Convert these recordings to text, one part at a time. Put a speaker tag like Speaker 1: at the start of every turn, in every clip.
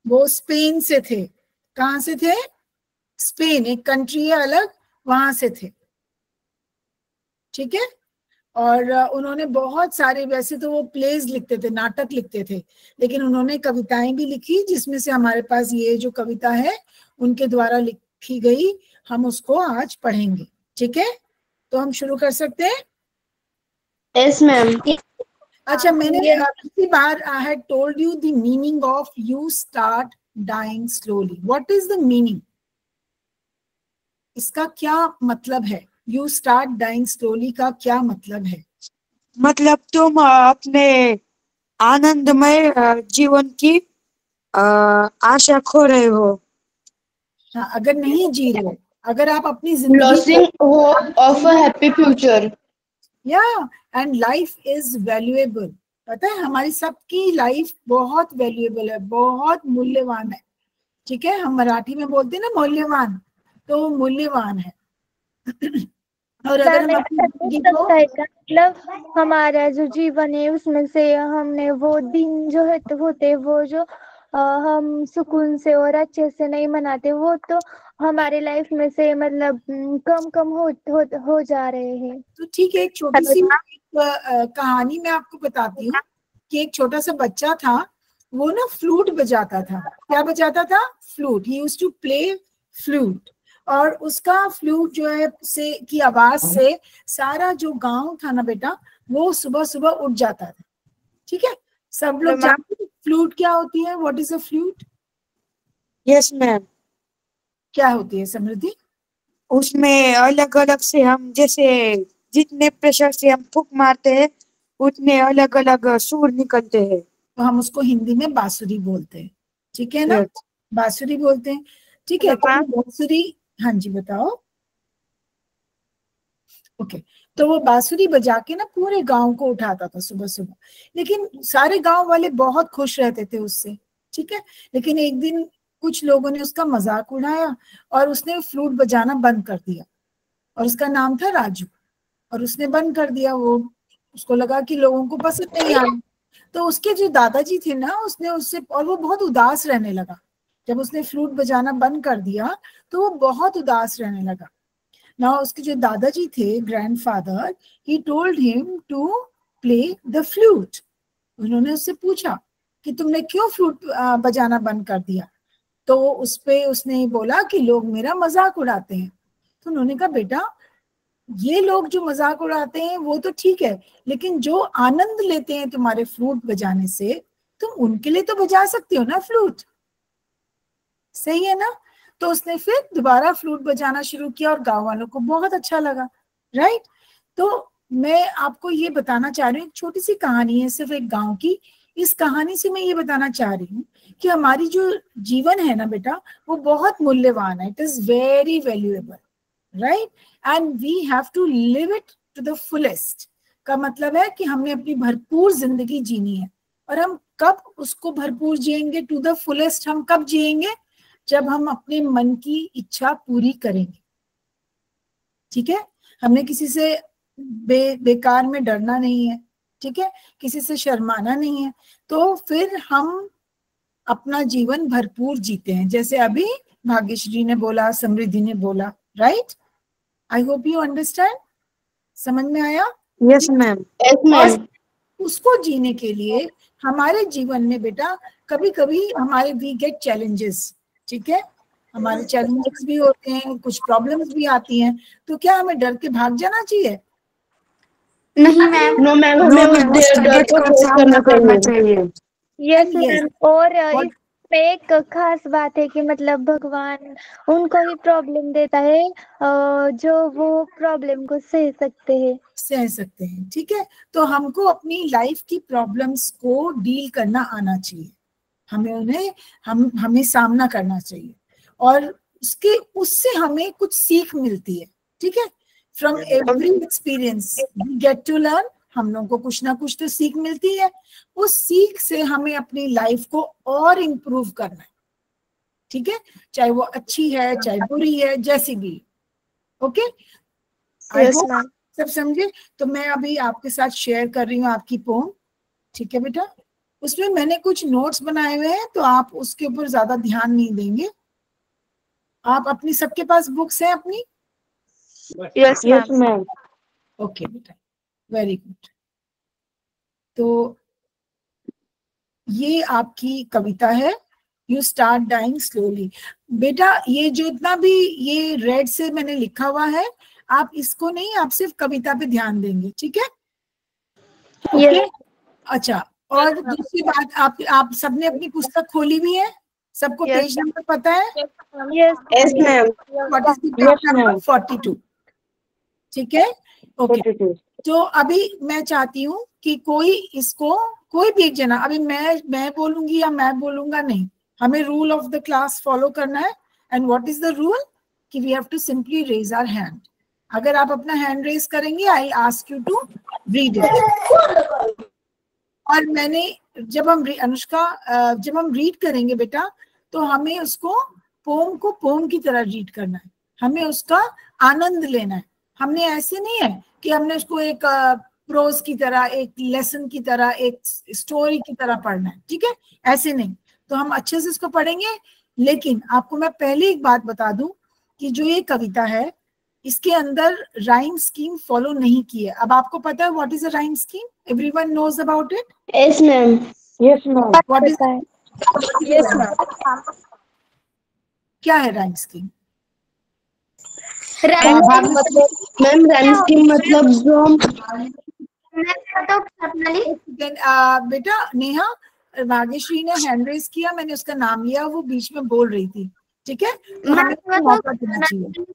Speaker 1: वो स्पेन से थे। कहाँ से थे? स्पेन, एक कंट्री है अलग, वहां से थे। ठीक है। और उन्होंने बहुत सारे, वैसे तो वो प्लेज लिखते थे, नाटक लिखते थे, लेकिन उन्होंने कविताएं भी लिखी, जिसमें से हमारे पास ये जो कविता है उनके द्वारा लिखी गई, हम उसको आज पढ़ेंगे। ठीक है, तो हम शुरू कर सकते हैं।
Speaker 2: Yes ma'am.
Speaker 1: अच्छा, मैंने पिछली बार I had told you the meaning of you start dying slowly. What is the meaning? इसका क्या मतलब है? यू स्टार्ट डाइंग स्लोली का क्या मतलब है?
Speaker 3: मतलब तुम अपने आनंदमय जीवन की आशा खो रहे हो।
Speaker 1: हाँ, अगर नहीं जी रहे, अगर आप अपनी जिंदगी
Speaker 2: losing hope of a happy future.
Speaker 1: या एंड लाइफ इज वैल्यूएबल। पता है, हमारी सबकी लाइफ बहुत वैल्यूएबल है, बहुत मूल्यवान है। ठीक है, हम मराठी में बोलते हैं ना मूल्यवान, तो वो मूल्यवान है। और अगर हम अपनी जिंदगी को,
Speaker 4: मतलब हमारा जो जीवन है उसमें से हमने वो दिन जो है तो होते वो जो हम सुकून से और अच्छे से नहीं मनाते, वो तो हमारे लाइफ में से मतलब कम कम हो जा रहे हैं।
Speaker 1: तो ठीक है, एक छोटी सी कहानी मैं आपको बताती हूँ कि एक छोटा सा बच्चा था, वो ना फ्लूट बजाता था। क्या बजाता था? Flute. He used to play flute. और उसका फ्लूट जो है से की आवाज से सारा जो गांव था ना बेटा, वो सुबह सुबह उठ जाता था। ठीक है, सब लोग जानते हैं फ्लूट क्या होती है? What is a flute?
Speaker 3: Yes ma'am.
Speaker 1: क्या होती है समृद्धि?
Speaker 3: उसमें अलग अलग से हम, जैसे जितने प्रेशर से हम फूंक मारते हैं उतने अलग अलग सुर निकलते हैं।
Speaker 1: तो हम उसको हिंदी में बांसुरी बोलते हैं। ठीक है ना?
Speaker 3: Yes.
Speaker 1: बांसुरी बोलते हैं। ठीक है, तो बांसुरी, हाँ जी बताओ। ओके, तो वो बांसुरी बजा के ना पूरे गांव को उठाता था सुबह सुबह, लेकिन सारे गांव वाले बहुत खुश रहते थे उससे। ठीक है, लेकिन एक दिन कुछ लोगों ने उसका मजाक उड़ाया और उसने फ्लूट बजाना बंद कर दिया। और उसका नाम था राजू। और उसने बंद कर दिया वो, उसको लगा कि लोगों को पसंद नहीं आया। तो उसके जो दादाजी थे ना, उसने उससे, और वो बहुत उदास रहने लगा। जब उसने फ्लूट बजाना बंद कर दिया तो वो बहुत उदास रहने लगा ना। उसके जो दादाजी थे, grandfather, he told him to play the flute. उन्होंने उससे पूछा कि तुमने क्यों फ्लूट बजाना बंद कर दिया? तो उस पे उसने बोला कि लोग मेरा मजाक उड़ाते हैं। तो उन्होंने कहा बेटा, ये लोग जो मजाक उड़ाते हैं वो तो ठीक है, लेकिन जो आनंद लेते हैं तुम्हारे फ्लूट बजाने से, तुम उनके लिए तो बजा सकते हो ना फ्लूट। सही है ना? तो उसने फिर दोबारा फ्लूट बजाना शुरू किया और गांव वालों को बहुत अच्छा लगा। राइट? तो मैं आपको ये बताना चाह रही हूँ, एक छोटी सी कहानी है सिर्फ एक गांव की। इस कहानी से मैं ये बताना चाह रही हूँ कि हमारी जो जीवन है ना बेटा, वो बहुत मूल्यवान है। It is very valuable, right? And we have to live it to the fullest. का मतलब है कि हमने अपनी भरपूर जिंदगी जीनी है। और हम कब उसको भरपूर जिएंगे, टू द फुलेस्ट हम कब जिएंगे? जब हम अपने मन की इच्छा पूरी करेंगे। ठीक है, हमने किसी से बेकार में डरना नहीं है। ठीक है, किसी से शर्माना नहीं है। तो फिर हम अपना जीवन भरपूर जीते हैं, जैसे अभी भाग्यश्री ने बोला, समृद्धि ने बोला। Right? I hope you understand. समझ में आया?
Speaker 3: Yes ma'am.
Speaker 2: Yes ma'am.
Speaker 1: उसको जीने के लिए हमारे जीवन में बेटा कभी कभी हमारे वी गेट चैलेंजेस। ठीक है, हमारे चैलेंजेस भी होते हैं, कुछ प्रॉब्लम्स भी आती हैं। तो क्या हमें डर के भाग जाना चाहिए?
Speaker 2: नहीं मैम। नो मैम, हमें उस डर को फेस करना चाहिए।
Speaker 4: Yes
Speaker 1: Yes.
Speaker 4: मैम। और इसमें एक खास बात है कि मतलब भगवान उनको ही प्रॉब्लम देता है जो वो प्रॉब्लम को सह सकते हैं।
Speaker 1: ठीक है, तो हमको अपनी लाइफ की प्रॉब्लम्स को डील करना आना चाहिए। हमें सामना करना चाहिए, और उससे हमें कुछ सीख मिलती है। ठीक है, from every experience we get to learn. हम लोगों को कुछ ना कुछ तो सीख मिलती है। उस सीख से हमें अपनी लाइफ को और इम्प्रूव करना है। ठीक है, चाहे वो अच्छी है, चाहे बुरी है, जैसी भी। ओके, आई
Speaker 4: यस
Speaker 1: होप
Speaker 4: मैम।
Speaker 1: सब समझे। तो मैं अभी आपके साथ शेयर कर रही हूँ आपकी पोम। ठीक है बेटा, उसमें मैंने कुछ नोट्स बनाए हुए हैं, तो आप उसके ऊपर ज्यादा ध्यान नहीं देंगे। आप अपनी, सबके पास बुक्स हैं अपनी?
Speaker 2: Yes ma'am.
Speaker 1: ओके बेटा, वेरी गुड। तो ये आपकी कविता है, यू स्टार्ट डाइंग स्लोली। बेटा ये जो इतना भी ये रेड से मैंने लिखा हुआ है, आप इसको नहीं, आप सिर्फ कविता पे ध्यान देंगे, ठीक है? ओके, अच्छा। और दूसरी बात, आप सबने अपनी पुस्तक खोली भी है? सबको पेज नंबर पता है?
Speaker 2: Yes ma'am.
Speaker 1: What is the page number? 42, ठीक है? ओके। तो अभी मैं चाहती हूँ कि कोई इसको, कोई भी एक जना, अभी मैं बोलूंगी या मैं बोलूंगा नहीं, हमें rule of the class follow करना है। And what is the rule? कि we have to simply raise our hand. अगर आप अपना हैंड रेज करेंगे, I ask you to read it. और मैंने जब हम अनुष्का, जब हम रीड करेंगे बेटा, तो हमें उसको पोम को पोम की तरह रीड करना है, हमें उसका आनंद लेना है। हमने ऐसे नहीं है कि हमने उसको एक प्रोज की तरह, एक लेसन की तरह, एक स्टोरी की तरह पढ़ना है, ठीक है? ऐसे नहीं। तो हम अच्छे से इसको पढ़ेंगे। लेकिन आपको मैं पहले एक बात बता दूं कि जो ये कविता है, इसके अंदर राइम स्कीम फॉलो नहीं की है। अब आपको पता है what is a rhyme scheme? Everyone knows about it?
Speaker 2: Yes ma'am. Yes ma'am.
Speaker 1: What is?
Speaker 2: Yes ma'am.
Speaker 1: क्या है rhyme scheme?
Speaker 2: Ma'am rhyme scheme मतलब जो हम
Speaker 1: बेटा नेहा, भाग्यश्री ने हैंड रेज किया, मैंने उसका नाम लिया, वो बीच में बोल रही थी, ठीक है? तो हमें मौका देना चाहिए,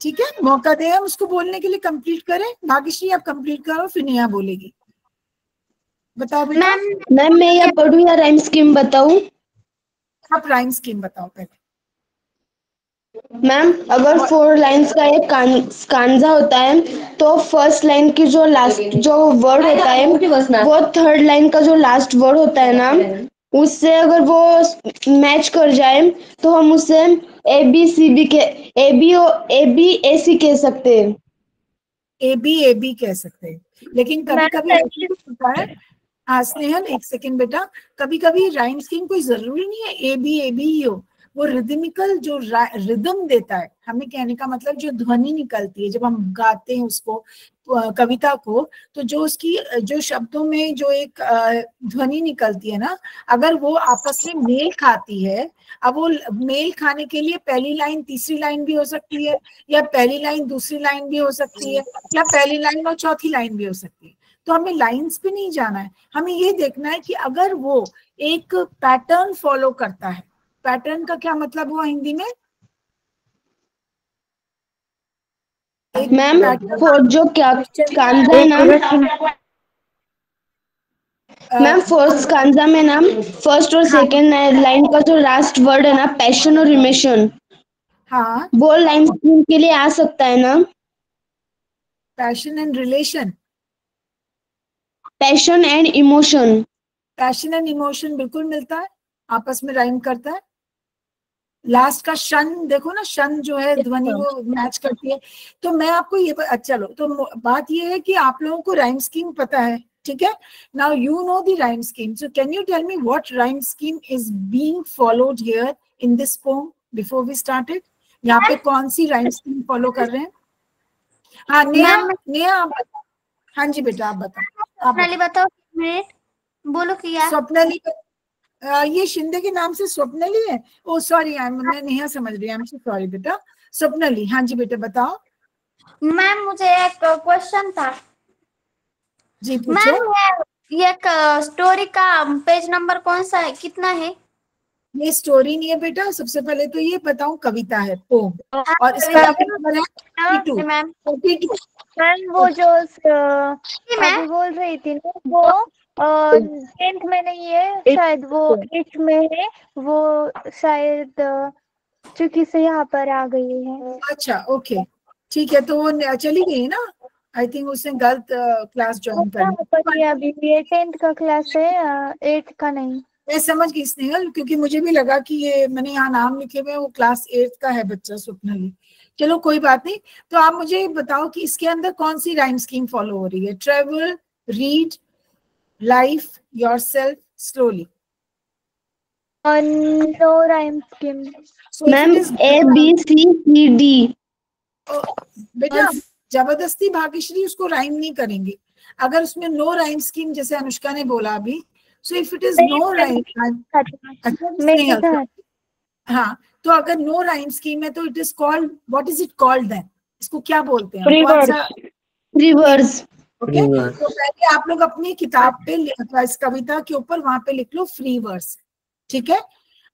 Speaker 1: ठीक है? मौका दे हम उसको बोलने के लिए, कंप्लीट करें। भाग्यश्री आप कंप्लीट करो, फिर नेहा बोलेगी। बताओ बेटा।
Speaker 2: मैम मैं ये पढ़ूं या राइम स्कीम बताऊं?
Speaker 1: आप राइम स्कीम बताओ पहले।
Speaker 2: मैम अगर 4 लाइंस का एक कांजा होता है, तो फर्स्ट लाइन की जो लास्ट जो वर्ड होता है, वो थर्ड लाइन का जो लास्ट वर्ड होता है ना, उससे अगर वो मैच कर जाए, तो हम उसे ABCB के ABAC कह सकते हैं।
Speaker 1: AB कह सकते हैं। लेकिन कभी कभी होता है, हाँ स्नेहल एक सेकेंड बेटा, कभी कभी राइम स्कीम कोई जरूरी नहीं है AB ही हो। वो रिदमिकल जो रिदम देता है, हमें कहने का मतलब जो ध्वनि निकलती है जब हम गाते हैं उसको, कविता को, तो जो उसकी जो शब्दों में जो एक ध्वनि निकलती है ना, अगर वो आपस में मेल खाती है, अब वो मेल खाने के लिए पहली लाइन तीसरी लाइन भी हो सकती है, या पहली लाइन दूसरी लाइन भी हो सकती है, या पहली लाइन और चौथी लाइन भी हो सकती है। तो हमें लाइंस पे नहीं जाना है, हमें ये देखना है कि अगर वो एक पैटर्न फॉलो करता है। पैटर्न का क्या मतलब हुआ हिंदी में?
Speaker 2: मैम जो क्या कांजा है ना मैम, फर्स्ट कांजा में ना फर्स्ट और सेकंड लाइन का जो लास्ट वर्ड है ना, पैशन और इमोशन,
Speaker 1: हाँ,
Speaker 2: वो लाइन के लिए आ सकता है ना?
Speaker 1: Passion and relation,
Speaker 2: passion and emotion,
Speaker 1: passion and emotion बिल्कुल मिलता है, आपस में राइम करता है। लास्ट का शन देखो ना, शन जो है ध्वनि वो मैच करती है। तो मैं आपको ये चलो, तो बात ये है कि आप लोगों को राइम स्कीम पता है, ठीक है? Now you know the rhyme scheme, so can you tell me what rhyme scheme is being followed here in this poem before we started? यहाँ पे कौन सी राइम स्कीम फॉलो कर रहे हैं? हाँ नेहा आप बताओ। हाँ जी बेटा आप बताओ।
Speaker 4: बताओ मिनट बोलो क्या?
Speaker 1: स्वप्नली, ये शिंदे के नाम से स्वप्नली है? ओ सॉरी, मैं नेहा समझ रही हूँ, सॉरी बेटा। स्वप्नली, हाँ जी बेटा बताओ।
Speaker 4: मैम मुझे एक क्वेश्चन था।
Speaker 1: जी पूछो।
Speaker 4: मैम ये स्टोरी का पेज नंबर कौन सा है, कितना है?
Speaker 1: ये स्टोरी नहीं है बेटा, सबसे पहले तो ये बताऊं, कविता है, पोम, और इसका नंबर है 42।
Speaker 4: मैम
Speaker 1: 42।
Speaker 4: मैम वो जो अभी बोल रही थी ना, वो 10th में नहीं है शायद, वो 8th में है, वो शायद चूंकि से यहाँ पर आ गई है।
Speaker 1: अच्छा ओके ठीक है, तो वो चली गई ना, आई थिंक उसने गलत क्लास ज्वाइन कर ली।
Speaker 4: अभी ये 10th का क्लास है, 8th का नहीं।
Speaker 1: मैं समझ गई स्नेहल, क्योंकि मुझे भी लगा कि ये मैंने यहाँ नाम लिखे हुए, वो क्लास 8th का है बच्चा स्वप्नली। चलो कोई बात नहीं। तो आप मुझे बताओ कि इसके अंदर कौन सी राइम स्कीम फॉलो हो रही है? Travel, read, life, yourself, slowly.
Speaker 4: No rhyme scheme.
Speaker 1: So if
Speaker 2: ma'am
Speaker 1: it is
Speaker 2: ABCD,
Speaker 1: बेटा जबरदस्ती भाग्यश्री उसको राइम नहीं करेंगे। अगर उसमें नो राइम स्कीम जैसे अनुष्का ने बोला अभी, so if it is no rhyme, हाँ, तो अगर नो राइम स्कीम है तो it is called, what is it called then, इसको क्या बोलते हैं? कौन सा?
Speaker 2: रिवर्स।
Speaker 1: ओके, तो पहले आप लोग अपनी किताब पे इस कविता के ऊपर वहां पे लिख लो फ्री वर्स, ठीक है।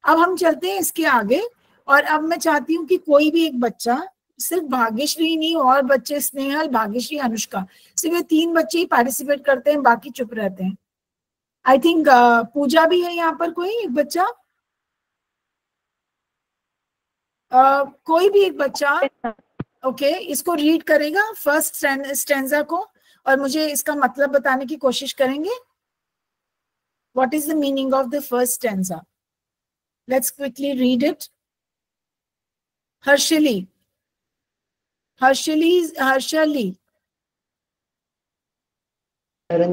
Speaker 1: अब हम चलते हैं इसके आगे, और अब मैं चाहती हूँ कि कोई भी एक बच्चा, सिर्फ भाग्यश्री नहीं और बच्चे, स्नेहल, भाग्यश्री, अनुष्का, सिर्फ ये 3 बच्चे ही पार्टिसिपेट करते हैं, बाकी चुप रहते हैं। आई थिंक पूजा भी है यहाँ पर, कोई एक बच्चा, कोई भी एक बच्चा ओके इसको रीड करेगा फर्स्ट स्टैंजा को, और मुझे इसका मतलब बताने की कोशिश करेंगे। What is the meaning of the first stanza? Let's quickly read it. Harshali, Harshali.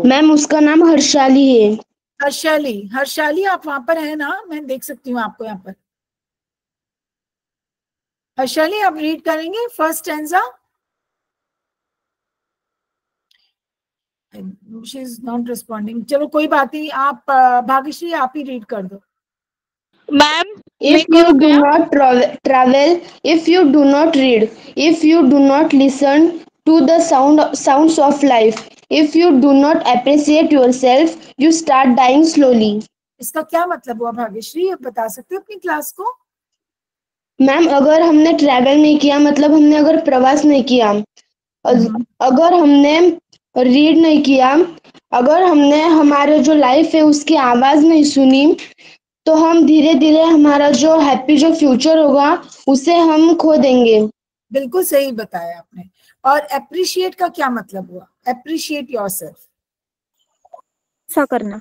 Speaker 2: Ma'am उसका नाम हर्षाली है।
Speaker 1: हर्षाली आप वहां पर है ना? मैं देख सकती हूँ आपको यहाँ पर। हर्षाली आप रीड करेंगे first stanza? She is not responding. चलो कोई बात नहीं, आप भाग्यश्री आप ही रीड कर दो।
Speaker 5: Ma'am
Speaker 2: If you do not travel, if you do not read, if you do not listen to the sounds of life, if you do not appreciate yourself, you start dying slowly.
Speaker 1: इसका क्या मतलब हुआ भाग्यश्री, आप बता सकते हो अपनी class को?
Speaker 2: मैम अगर हमने ट्रैवल नहीं किया, मतलब हमने अगर प्रवास नहीं किया, अगर हमने रीड नहीं किया, अगर हमने हमारे जो लाइफ है उसकी आवाज नहीं सुनी, तो हम धीरे धीरे हमारा जो हैप्पी जो फ्यूचर होगा उसे हम खो देंगे।
Speaker 1: बिल्कुल सही बताया आपने। और अप्रिशिएट का क्या मतलब हुआ? अप्रिशिएट योरसेल्फ
Speaker 4: ऐसा करना।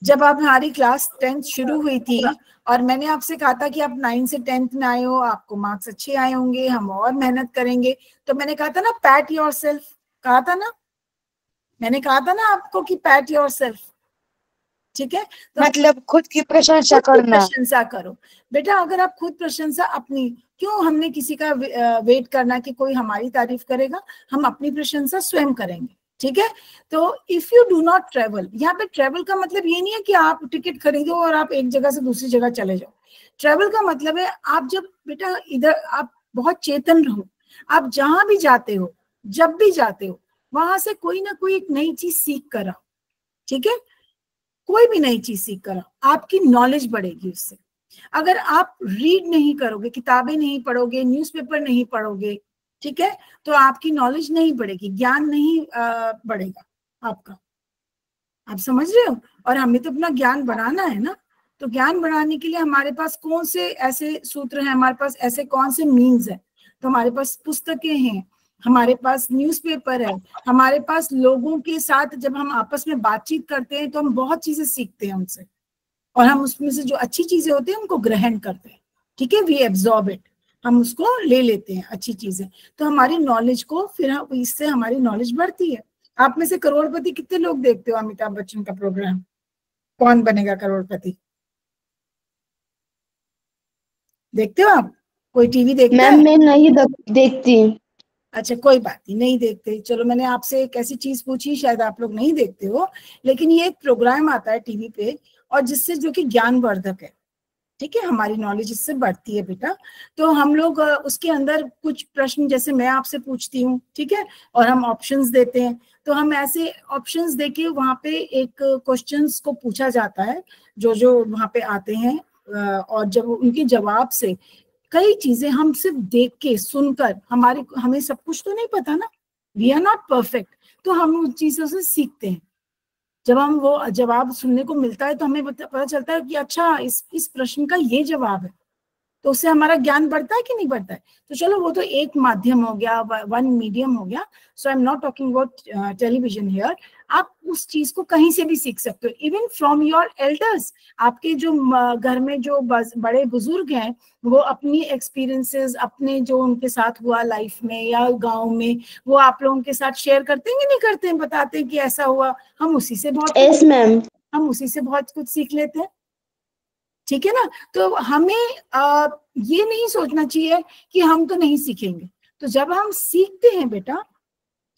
Speaker 1: जब आप हमारी क्लास 10th शुरू हुई थी और मैंने आपसे कहा था कि आप 9 से 10th में आए हो, आपको मार्क्स अच्छे आए होंगे, हम और मेहनत करेंगे, तो मैंने कहा था ना पैट योरसेल्फ, कहा था ना, मैंने कहा था ना आपको कि पैट योरसेल्फ, ठीक है। तो
Speaker 3: मतलब खुद की प्रशंसा करना।
Speaker 1: प्रशंसा करो बेटा। अगर आप खुद प्रशंसा अपनी, क्यों हमने किसी का वेट करना कि कोई हमारी तारीफ करेगा, हम अपनी प्रशंसा स्वयं करेंगे, ठीक है। तो if you do not travel, यहाँ पे ट्रेवल का मतलब ये नहीं है कि आप टिकट खरीदो और आप एक जगह से दूसरी जगह चले जाओ। ट्रेवल का मतलब है आप जब बेटा इधर आप बहुत चेतन रहो, आप जहां भी जाते हो, जब भी जाते हो, वहां से कोई ना कोई एक नई चीज सीख कर आओ, ठीक है। कोई भी नई चीज सीख कर आओ, आपकी नॉलेज बढ़ेगी उससे। अगर आप रीड नहीं करोगे, किताबें नहीं पढ़ोगे, न्यूज़पेपर नहीं पढ़ोगे, ठीक है, तो आपकी नॉलेज नहीं बढ़ेगी, ज्ञान नहीं बढ़ेगा आपका। आप समझ रहे हो? और हमें तो अपना ज्ञान बढ़ाना है ना, तो ज्ञान बढ़ाने के लिए हमारे पास कौन से ऐसे सूत्र हैं, हमारे पास ऐसे कौन से मीन्स है? तो हमारे पास पुस्तकें हैं, हमारे पास न्यूज़पेपर है, हमारे पास लोगों के साथ जब हम आपस में बातचीत करते हैं तो हम बहुत चीजें सीखते हैं उनसे, और हम उसमें से जो अच्छी चीजें होती हैं उनको ग्रहण करते हैं, ठीक है, वी एब्जॉर्ब इट, हम उसको ले लेते हैं अच्छी चीजें, तो हमारी नॉलेज को फिर इससे हमारी नॉलेज बढ़ती है। आप में से करोड़पति कितने लोग देखते हो अमिताभ बच्चन का प्रोग्राम, कौन बनेगा करोड़पति? देखते हो आप? कोई टीवी देखता है?
Speaker 2: मैम मैं नहीं देखती।
Speaker 1: अच्छा कोई बात नहीं देखते, चलो मैंने आपसे एक ऐसी चीज पूछी, शायद आप लोग नहीं देखते हो, लेकिन ये एक प्रोग्राम आता है टीवी पे और जिससे जो कि ज्ञानवर्धक है, ठीक है, हमारी नॉलेज इससे बढ़ती है बेटा। तो हम लोग उसके अंदर कुछ प्रश्न जैसे मैं आपसे पूछती हूँ, ठीक है, और हम ऑप्शंस देते हैं, तो हम ऐसे ऑप्शंस देके वहां पे एक क्वेश्चंस को पूछा जाता है जो वहां पे आते हैं, और जब उनके जवाब से कई चीजें हम सिर्फ देख के सुनकर, हमें सब कुछ तो नहीं पता ना, वी आर नॉट परफेक्ट, तो हम उन चीजों से सीखते हैं। जब हम वो जवाब सुनने को मिलता है तो हमें पता चलता है कि अच्छा इस प्रश्न का ये जवाब है, तो उससे हमारा ज्ञान बढ़ता है कि नहीं बढ़ता है। तो चलो वो तो एक माध्यम हो गया, वन मीडियम हो गया, so I am not talking about television here, आप उस चीज को कहीं से भी सीख सकते हो, इवन फ्रॉम योर एल्डर्स। आपके जो घर में जो बड़े बुजुर्ग हैं, वो अपनी एक्सपीरियंसेस, अपने जो उनके साथ हुआ लाइफ में या गांव में, वो आप लोगों के साथ शेयर करते हैं कि नहीं करते हैं, बताते हैं कि ऐसा हुआ। हम उसी से बहुत
Speaker 2: यस मैम,
Speaker 1: हम उसी से बहुत कुछ सीख लेते हैं, ठीक है ना। तो हमें ये नहीं सोचना चाहिए कि हम तो नहीं सीखेंगे। तो जब हम सीखते हैं बेटा,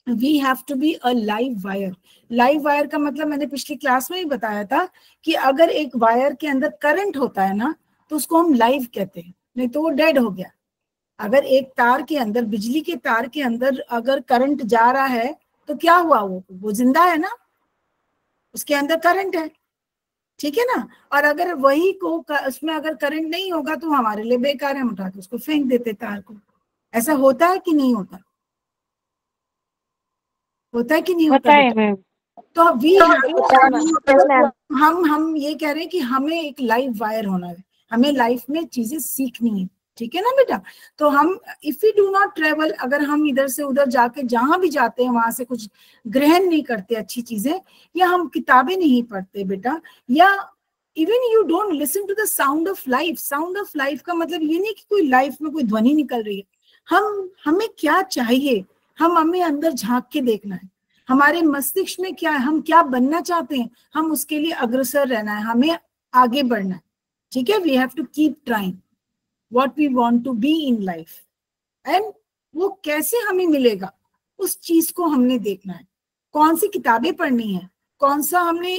Speaker 1: we have to be a live wire. Live wire का मतलब मैंने पिछली क्लास में ही बताया था कि अगर एक वायर के अंदर करंट होता है ना, तो उसको हम लाइव कहते हैं, नहीं तो वो डेड हो गया। अगर एक तार के अंदर, बिजली के तार के अंदर अगर करंट जा रहा है तो क्या हुआ, वो जिंदा है ना, उसके अंदर करंट है, ठीक है ना। और अगर वही को उसमें अगर करंट नहीं होगा तो हमारे लिए बेकार है, हम उठा के उसको फेंक देते तार को। ऐसा होता है कि नहीं होता, होता है कि नहीं होता
Speaker 3: है
Speaker 1: बेटा?
Speaker 3: मैम।
Speaker 1: तो
Speaker 4: मैम।
Speaker 1: हम ये कह रहे हैं कि हमें एक लाइव वायर होना है, हमें लाइफ में चीजें सीखनी है, ठीक है ना बेटा। तो हम if you do not travel, अगर हम इधर से उधर जाके जहां भी जाते हैं वहां से कुछ ग्रहण नहीं करते अच्छी चीजें, या हम किताबें नहीं पढ़ते बेटा, या even you don't listen to the sound of life. Sound of life का मतलब ये नहीं कि कोई लाइफ में कोई ध्वनि निकल रही है। हमें क्या चाहिए, हमें अंदर झांक के देखना है, हमारे मस्तिष्क में क्या है, हम क्या बनना चाहते हैं, हम उसके लिए अग्रसर रहना है, हमें आगे बढ़ना है, ठीक है। We have to keep trying what we want to be in life, and वो कैसे हमें मिलेगा, उस चीज को हमने देखना है। कौन सी किताबें पढ़नी है, कौन सा हमने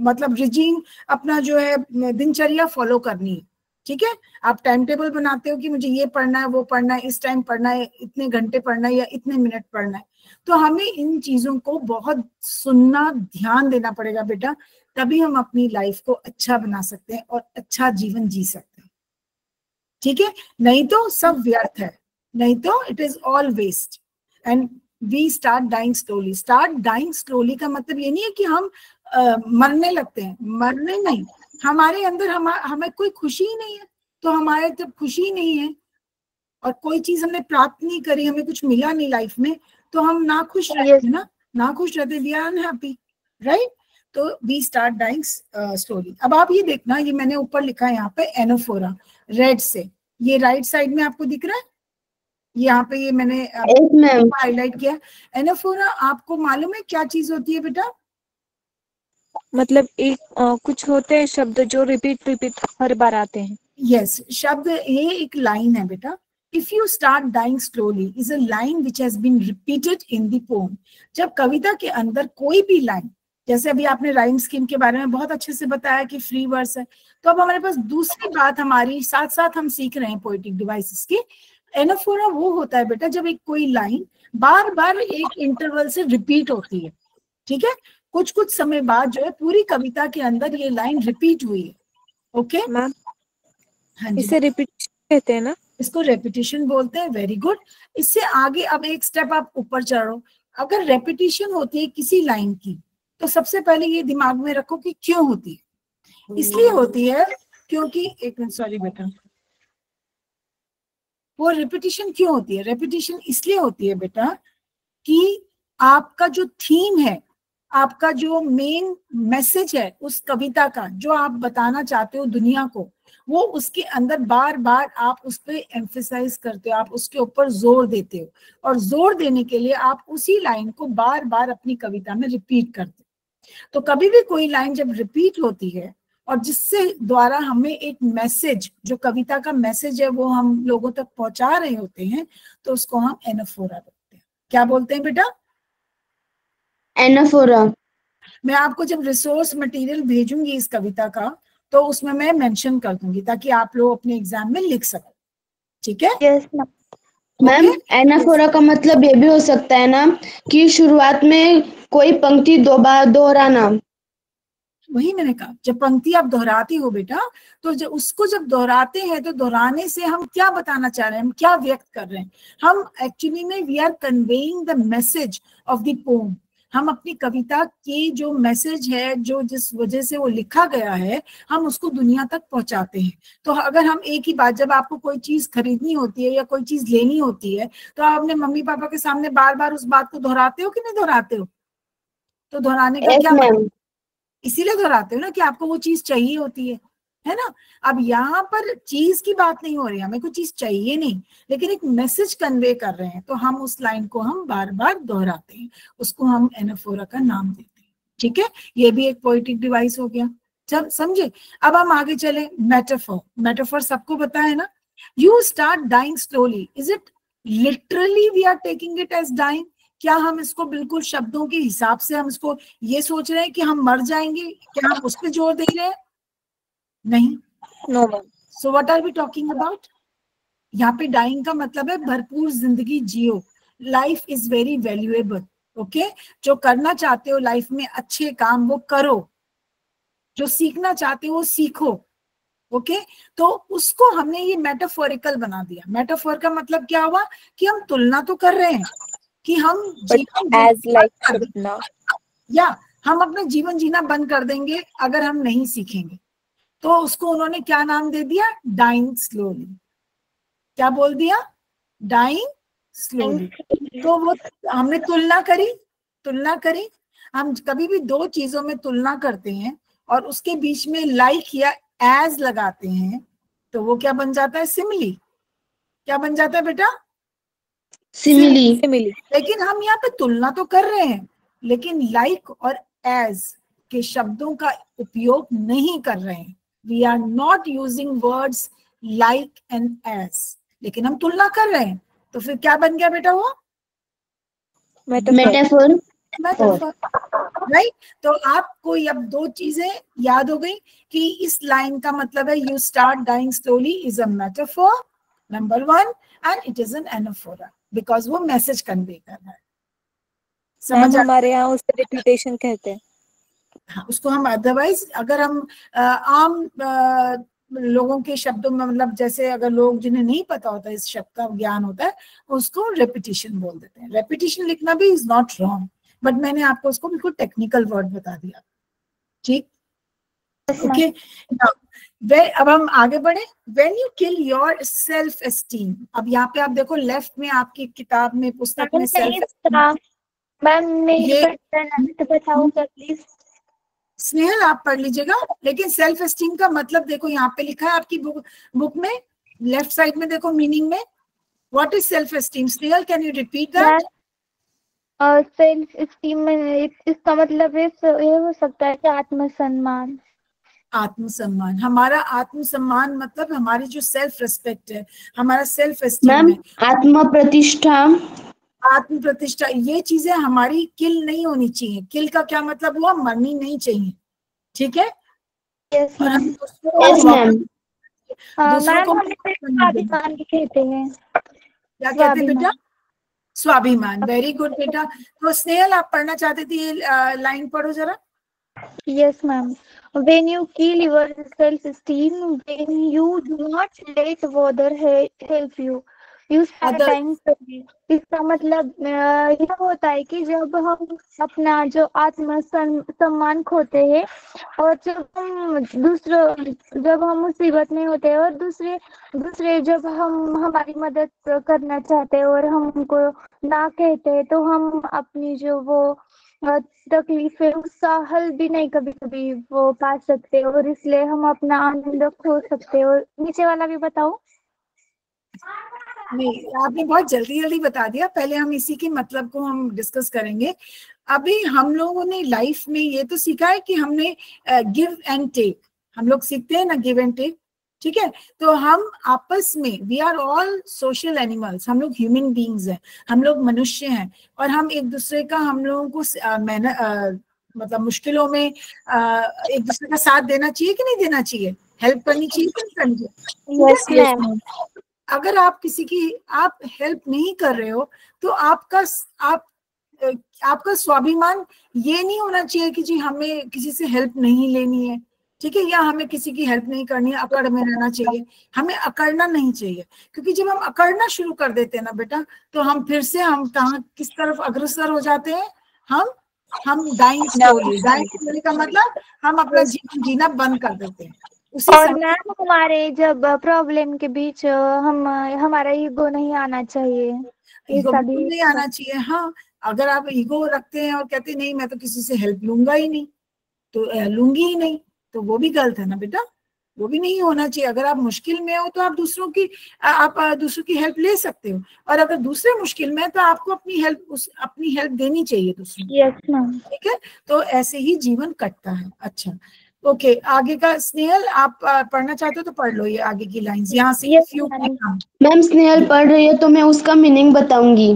Speaker 1: मतलब रिजीम अपना जो है दिनचर्या फॉलो करनी है, ठीक है। आप टाइम टेबल बनाते हो कि मुझे ये पढ़ना है, वो पढ़ना है, इस टाइम पढ़ना है, इतने घंटे पढ़ना है या इतने मिनट पढ़ना है। तो हमें इन चीजों को बहुत सुनना, ध्यान देना पड़ेगा बेटा, तभी हम अपनी लाइफ को अच्छा बना सकते हैं और अच्छा जीवन जी सकते हैं, ठीक है। नहीं तो सब व्यर्थ है, नहीं तो it is all waste, and we start dying slowly. Start dying slowly का मतलब ये नहीं है कि हम मरने लगते हैं, मरने नहीं, हमारे अंदर हमें कोई खुशी ही नहीं है। तो हमारे जब खुशी नहीं है और कोई चीज हमने प्राप्त नहीं करी, हमें कुछ मिला नहीं लाइफ में, तो हम ना खुश रहते ना, ना खुश रहते, वी आर अनहैप्पी, राइट। तो वी स्टार्ट डाइंग स्लोली। अब आप ये देखना, ये मैंने ऊपर लिखा है यहाँ पे एनोफोरा रेड से, ये राइट साइड में आपको दिख रहा है, यहाँ पे ये मैंने हाईलाइट किया। एनोफोरा आपको मालूम है क्या चीज होती है बेटा?
Speaker 4: मतलब एक कुछ होते हैं शब्द जो रिपीट हर बार आते हैं।
Speaker 1: यस, शब्द, ये एक लाइन है बेटा। If you start dying slowly is a line which has been repeated in the poem. जब कविता के अंदर कोई भी लाइन, जैसे अभी आपने राइम स्कीम के बारे में बहुत अच्छे से बताया कि फ्री वर्स है, तो अब हमारे पास दूसरी बात हमारी साथ साथ हम सीख रहे हैं पोएटिक डिवाइसेस की। एनाफोरा वो होता है बेटा जब एक कोई लाइन बार बार एक इंटरवल से रिपीट होती है, ठीक है। कुछ कुछ समय बाद जो है पूरी कविता के अंदर ये लाइन रिपीट हुई है, ओके
Speaker 4: मैम
Speaker 1: हाँ जी,
Speaker 4: इसे रिपीट कहते हैं ना?
Speaker 1: इसको रेपिटेशन बोलते हैं। Very good. इससे आगे अब एक स्टेप आप ऊपर चढ़ो। अगर रेपिटेशन होती है किसी लाइन की, तो सबसे पहले ये दिमाग में रखो कि क्यों होती है। इसलिए होती है क्योंकि, एक मिनट सॉरी बेटा, वो रेपिटेशन क्यों होती है? रेपिटेशन इसलिए होती है बेटा कि आपका जो थीम है, आपका जो मेन मैसेज है उस कविता का, जो आप बताना चाहते हो दुनिया को, वो उसके अंदर बार बार आप उस पर एम्फेसाइज करते हो, आप उसके ऊपर जोर देते हो, और जोर देने के लिए आप उसी लाइन को बार बार अपनी कविता में रिपीट करते हो। तो कभी भी कोई लाइन जब रिपीट होती है और जिससे द्वारा हमें एक मैसेज, जो कविता का मैसेज है वो हम लोगों तक पहुंचा रहे होते हैं, तो उसको हम एनाफोरा बोलते हैं। क्या बोलते हैं बेटा?
Speaker 2: एनाफोरा।
Speaker 1: मैं आपको जब रिसोर्स मटेरियल भेजूंगी इस कविता का, तो उसमें मैं मेंशन कर दूंगी ताकि आप लोग अपने एग्जाम में लिख सकें, ठीक है?
Speaker 4: यस
Speaker 2: मैम एनाफोरा का मतलब ये भी हो सकता है ना कि शुरुआत में कोई पंक्ति दो बार दोहराना।
Speaker 1: वही मैंने कहा, जब पंक्ति आप दोहराती हो बेटा, तो जब उसको जब दोहराते हैं तो दोहराने से हम क्या बताना चाह रहे हैं, हम क्या व्यक्त कर रहे हैं? हम एक्चुअली में we are conveying the message of the poem. हम अपनी कविता की जो मैसेज है, जो जिस वजह से वो लिखा गया है, हम उसको दुनिया तक पहुंचाते हैं। तो अगर हम एक ही बात, जब आपको कोई चीज खरीदनी होती है या कोई चीज लेनी होती है, तो आप अपने मम्मी पापा के सामने बार बार उस बात को दोहराते हो कि नहीं दोहराते हो? तो दोहराने का क्या मतलब, इसीलिए दोहराते हो ना कि आपको वो चीज चाहिए होती है ना। अब यहाँ पर चीज की बात नहीं हो रही, हमें कोई चीज चाहिए नहीं, लेकिन एक मैसेज कन्वे कर रहे हैं, तो हम उस लाइन को हम बार बार दोहराते हैं, उसको हम एनाफोरा का नाम देते हैं। ठीक है, ये भी एक पोएटिक डिवाइस हो गया। चल समझे? अब हम आगे चले। मेटाफोर, मेटाफोर सबको पता है ना। You start dying slowly, is it literally we are taking it as dying? क्या हम इसको बिल्कुल शब्दों के हिसाब से हम इसको ये सोच रहे हैं कि हम मर जाएंगे? क्या हम उस पर जोर दे रहे हैं? नहीं।
Speaker 4: No.
Speaker 1: So what are we talking about? यहाँ पे डाइंग का मतलब है भरपूर जिंदगी जियो, life is very valuable. Okay, जो करना चाहते हो लाइफ में अच्छे काम वो करो, जो सीखना चाहते हो वो सीखो। ओके, तो उसको हमने ये मेटाफोरिकल बना दिया। मेटाफोर का मतलब क्या हुआ कि हम तुलना तो कर रहे हैं कि हम जीवन या हम अपना जीवन जीना बंद कर देंगे अगर हम नहीं सीखेंगे। तो उसको उन्होंने क्या नाम दे दिया? Dying slowly. क्या बोल दिया? Dying slowly. तो वो हमने तुलना करी। हम कभी भी दो चीजों में तुलना करते हैं और उसके बीच में लाइक या एज लगाते हैं, तो वो क्या बन जाता है? सिमिली। क्या बन जाता है बेटा? सिमिली। लेकिन हम यहाँ पे तुलना तो कर रहे हैं, लेकिन लाइक और एज के शब्दों का उपयोग नहीं कर रहे हैं। We are not using words like and as, लेकिन हम तुलना कर रहे हैं। तो फिर क्या बन गया बेटा? वो
Speaker 2: मेटाफोर।
Speaker 1: राइट। तो आपको अब दो चीजें याद हो गई कि इस लाइन का मतलब है you start dying slowly is a metaphor number 1 and it is an anaphora because वो मैसेज कन्वे कर रहा है। समझ?
Speaker 5: हमारे यहाँ उसे रेपुटेशन कहते हैं।
Speaker 1: हाँ, उसको हम अदरवाइज अगर हम आम लोगों के शब्दों में, मतलब जैसे अगर लोग जिन्हें नहीं पता होता इस शब्द का ज्ञान होता है, उसको रेपिटिशन बोल देते हैं। रेपिटिशन लिखना भी इज नॉट रॉन्ग, बट मैंने आपको उसको बिल्कुल टेक्निकल वर्ड बता दिया। ठीक, ओके। अब हम आगे बढ़े। When you kill your self esteem. अब यहाँ पे आप देखो लेफ्ट में आपकी किताब में, पुस्तक में सेल्फ,
Speaker 4: मैम ये बताऊंगा प्लीज।
Speaker 1: स्नेहल आप पढ़ लीजिएगा, लेकिन सेल्फ एस्टीम का मतलब देखो यहाँ पे लिखा है आपकी बुक में, लेफ्ट साइड में देखो मीनिंग में, what is self esteem? Snehal can you repeat that?
Speaker 4: Self esteem में इसका मतलब ये हो सकता है कि आत्मसम्मान।
Speaker 1: आत्मसम्मान, हमारा आत्मसम्मान मतलब हमारी जो सेल्फ रिस्पेक्ट है, हमारा सेल्फ एस्टीम है।
Speaker 2: आत्म प्रतिष्ठा,
Speaker 1: आत्म प्रतिष्ठा, ये चीजें हमारी किल नहीं होनी चाहिए। किल का क्या मतलब हुआ? मरनी नहीं चाहिए। ठीक है? और हम दूसरों को
Speaker 4: स्वाभिमान कहते हैं।
Speaker 1: क्या कहते हैं बेटा? स्वाभिमान। वेरी गुड बेटा। तो स्नेहल आप पढ़ना चाहते थे, लाइन पढ़ो जरा।
Speaker 4: Yes, ma'am. When you kill your self-esteem, when you do not let other help you, you start dying slowly. इसका मतलब यह होता है कि जब हम अपना जो आत्मसम्मान खोते हैं और जब हम मुसीबत में होते हैं और दूसरे जब हम हमारी मदद करना चाहते हैं और हम उनको ना कहते हैं, तो हम अपनी जो वो तकलीफ है उसका हल भी नहीं कभी कभी वो पा सकते, और इसलिए हम अपना आनंद खो सकते। और नीचे वाला भी बताओ।
Speaker 1: नहीं, आपने बहुत जल्दी बता दिया। पहले हम इसी के मतलब को हम डिस्कस करेंगे। अभी हम लोगों ने लाइफ में ये तो सीखा है कि हमने गिव एंड टेक, हम लोग सीखते हैं ना गिव एंड टेक। ठीक है, तो हम आपस में, we are all social animals, हम लोग ह्यूमन बीइंग्स हैं, हम लोग मनुष्य हैं, और हम एक दूसरे का, हम लोगों को मतलब मुश्किलों में एक दूसरे का साथ देना चाहिए कि नहीं देना चाहिए? हेल्प करनी चाहिए कि नहीं करनी चाहिए? अगर आप किसी की आप हेल्प नहीं कर रहे हो, तो आपका स्वाभिमान ये नहीं होना चाहिए कि जी हमें किसी से हेल्प नहीं लेनी है, ठीक है, या हमें किसी की हेल्प नहीं करनी है, अकड़ में रहना चाहिए। हमें अकड़ना नहीं चाहिए, क्योंकि जब हम अकड़ना शुरू कर देते हैं ना बेटा, तो हम फिर से हम कहाँ किस तरफ अग्रसर हो जाते हैं? हम हम डाइंग स्लोली, डाइंग स्लोली का मतलब हम अपना जीवन जीना बंद कर देते हैं उसी
Speaker 4: और
Speaker 1: समय।
Speaker 4: मैम हमारे जब प्रॉब्लम के बीच हम हमारा ईगो नहीं आना चाहिए, ये
Speaker 1: ईगो बिल्कुल
Speaker 4: सभी।
Speaker 1: नहीं आना चाहिए। हाँ, अगर आप ईगो रखते हैं और कहते नहीं मैं तो किसी से हेल्प लूंगा ही नहीं, तो लूंगी ही नहीं, तो वो भी गलत है ना बेटा, वो भी नहीं होना चाहिए। अगर आप मुश्किल में हो तो आप दूसरों की दूसरों की हेल्प ले सकते हो, और अगर दूसरे मुश्किल में है तो आपको अपनी हेल्प देनी चाहिए दूसरों को।
Speaker 4: Yes ma'am.
Speaker 1: ठीक है, तो ऐसे ही जीवन कटता है। अच्छा, ओके, आगे का स्नेहल आप पढ़ना चाहते हो तो पढ़ लो ये आगे की लाइंस, यहाँ से
Speaker 4: yes
Speaker 1: few.
Speaker 4: Ma'am.
Speaker 2: Ma'am Snehal पढ़ रही है तो मैं उसका मीनिंग बताऊंगी।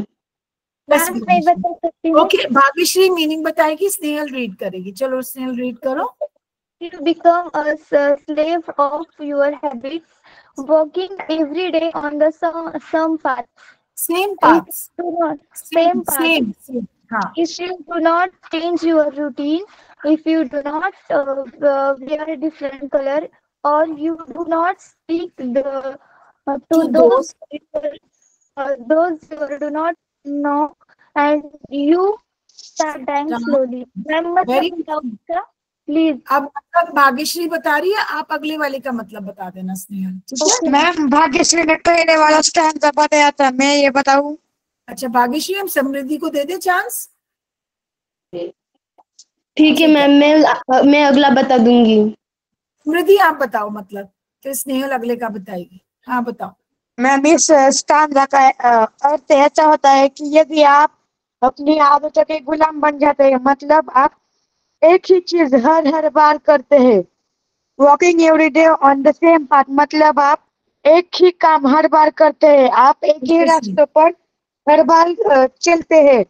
Speaker 4: मैम मैं बता सकती हूँ।
Speaker 1: ओके, भाग्यश्री मीनिंग बताएगी, स्नेहल रीड करेगी। चलो स्नेहल रीड करो।
Speaker 4: You become a slave of your habits, walking every day on the some path.
Speaker 1: Same
Speaker 4: If
Speaker 1: paths,
Speaker 4: you do not
Speaker 1: same
Speaker 4: same path,
Speaker 1: same, हाँ,
Speaker 4: if you do not change your routine, if you do not wear a different color, or you do not speak to
Speaker 1: To
Speaker 4: those you do not know, and you start dying slowly. Ma'am
Speaker 1: very
Speaker 4: मतलब बताओ क्या please.
Speaker 1: अब मतलब भाग्यश्री बता रही है, आप अगले वाले का मतलब बता देना स्नेहल, ठीक है।
Speaker 3: मैम भाग्यश्री ने पहले वाला स्टैंजा बताया था, मैं ये बताऊं?
Speaker 1: अच्छा भाग्यश्री, हम समृद्धि को दे दे चांस।
Speaker 2: ठीक है मैम, मैं अगला बता दूंगी।
Speaker 1: समृद्धि आप बताओ मतलब, फिर स्नेहल अगले का बताएगी। हाँ बताओ।
Speaker 3: मैम इस स्टैंजा का अर्थ ऐसा होता है कि यदि आप अपनी आदतों के गुलाम बन जाते हैं, मतलब आप एक ही चीज हर हर बार करते हैं। Walking every day on the same path, मतलब आप एक ही काम हर बार करते हैं, आप एक ही रास्ते पर हर बार चलते हैं।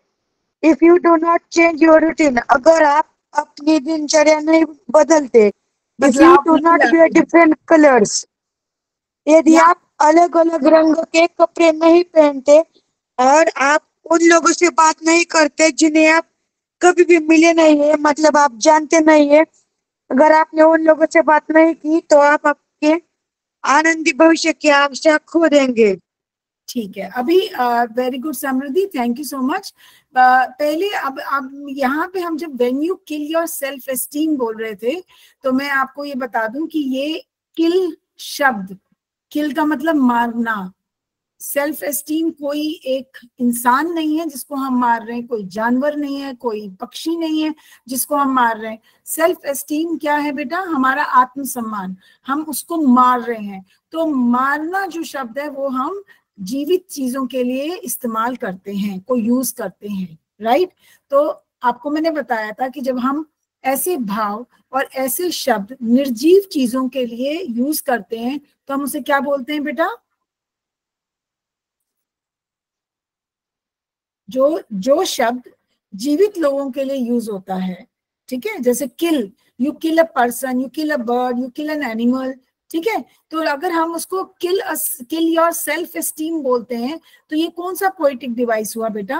Speaker 3: If you do not change your routine, अगर आप अपनी दिनचर्या नहीं बदलते, इफ यू
Speaker 1: बदलाव
Speaker 3: डू
Speaker 1: नहीं
Speaker 3: नॉट वेयर
Speaker 1: लाते।
Speaker 3: डिफरेंट कलर्स, यदि आप अलग अलग रंग के कपड़े नहीं पहनते, और आप उन लोगों से बात नहीं करते जिन्हें आप कभी भी मिले नहीं है, मतलब आप जानते नहीं है, अगर आपने उन लोगों से बात नहीं की तो आप आपके आनंदी भविष्य की आशा खो देंगे।
Speaker 1: ठीक है, अभी very good Samriddhi, thank you so much. पहले अब यहाँ पे हम जब when you kill your self esteem बोल रहे थे, तो मैं आपको ये बता दूं कि ये किल शब्द, किल का मतलब मारना। सेल्फ एस्टीम कोई एक इंसान नहीं है जिसको हम मार रहे हैं, कोई जानवर नहीं है, कोई पक्षी नहीं है जिसको हम मार रहे हैं। सेल्फ एस्टीम क्या है बेटा? हमारा आत्मसम्मान, हम उसको मार रहे हैं। तो मारना जो शब्द है वो हम जीवित चीजों के लिए इस्तेमाल करते हैं, को यूज करते हैं, राइट। तो आपको मैंने बताया था कि जब हम ऐसे भाव और ऐसे शब्द निर्जीव चीजों के लिए यूज करते हैं तो हम उसे क्या बोलते हैं बेटा? जो शब्द जीवित लोगों के लिए यूज होता है, ठीक है, जैसे kill, you kill a person, you kill a bird, you kill an animal, ठीक है। तो अगर हम उसको किल योर सेल्फ एस्टीम बोलते हैं तो ये कौन सा पोएटिक डिवाइस हुआ बेटा?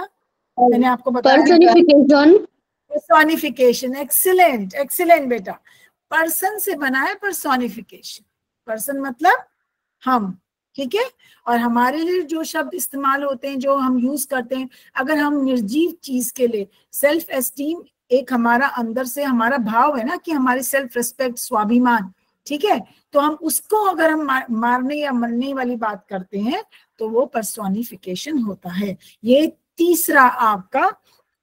Speaker 1: मैंने आपको बताया
Speaker 2: पर्सनिफिकेशन।
Speaker 1: पर्सोनिफिकेशन। एक्सीलेंट एक्सीलेंट बेटा, पर्सन से बना है पर्सोनिफिकेशन। पर्सन मतलब हम, ठीक है। और हमारे लिए जो शब्द इस्तेमाल होते हैं, जो हम यूज करते हैं, अगर हम निर्जीव चीज के लिए, सेल्फ एस्टीम एक हमारा अंदर से हमारा भाव है ना कि हमारी सेल्फ रिस्पेक्ट, स्वाभिमान, ठीक है, तो हम उसको अगर हम मारने या मरने वाली बात करते हैं तो वो पर्सोनिफिकेशन होता है। ये तीसरा आपका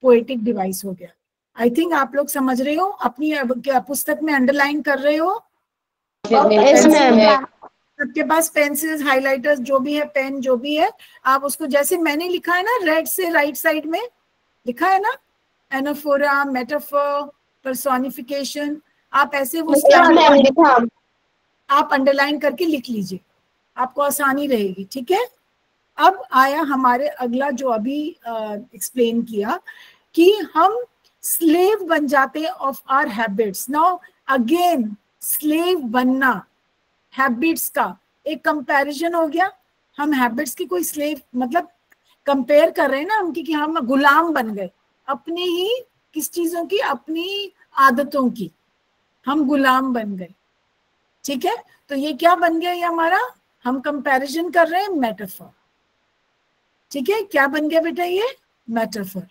Speaker 1: पोएटिक डिवाइस हो गया। आई थिंक आप लोग समझ रहे हो, अपनी पुस्तक में अंडरलाइन कर रहे हो।
Speaker 2: Yes ma'am.
Speaker 1: सबके पास पेंसिल्स, हाइलाइटर्स जो भी है, पेन जो भी है, आप उसको जैसे मैंने लिखा है ना, रेड से राइट साइड में लिखा है ना, एनाफोरा, मेटाफोर, पर्सोनिफिकेशन, आप ऐसे वो आप अंडरलाइन करके लिख लीजिए, आपको आसानी रहेगी, ठीक है। अब आया हमारे अगला जो अभी एक्सप्लेन किया कि हम स्लेव बन जाते हैं of our habits. Now again slave बनना, हैबिट्स का एक कंपैरिजन हो गया। हम हैबिट्स की कोई स्लेव मतलब कंपेयर कर रहे हैं ना हम कि हम गुलाम बन गए अपने ही किस चीजों की, अपनी आदतों की, हम गुलाम बन गए, ठीक है। तो ये क्या बन गया? ये हमारा, हम कंपैरिजन कर रहे हैं मेटाफर, ठीक है। क्या बन गया बेटा? ये मेटाफर।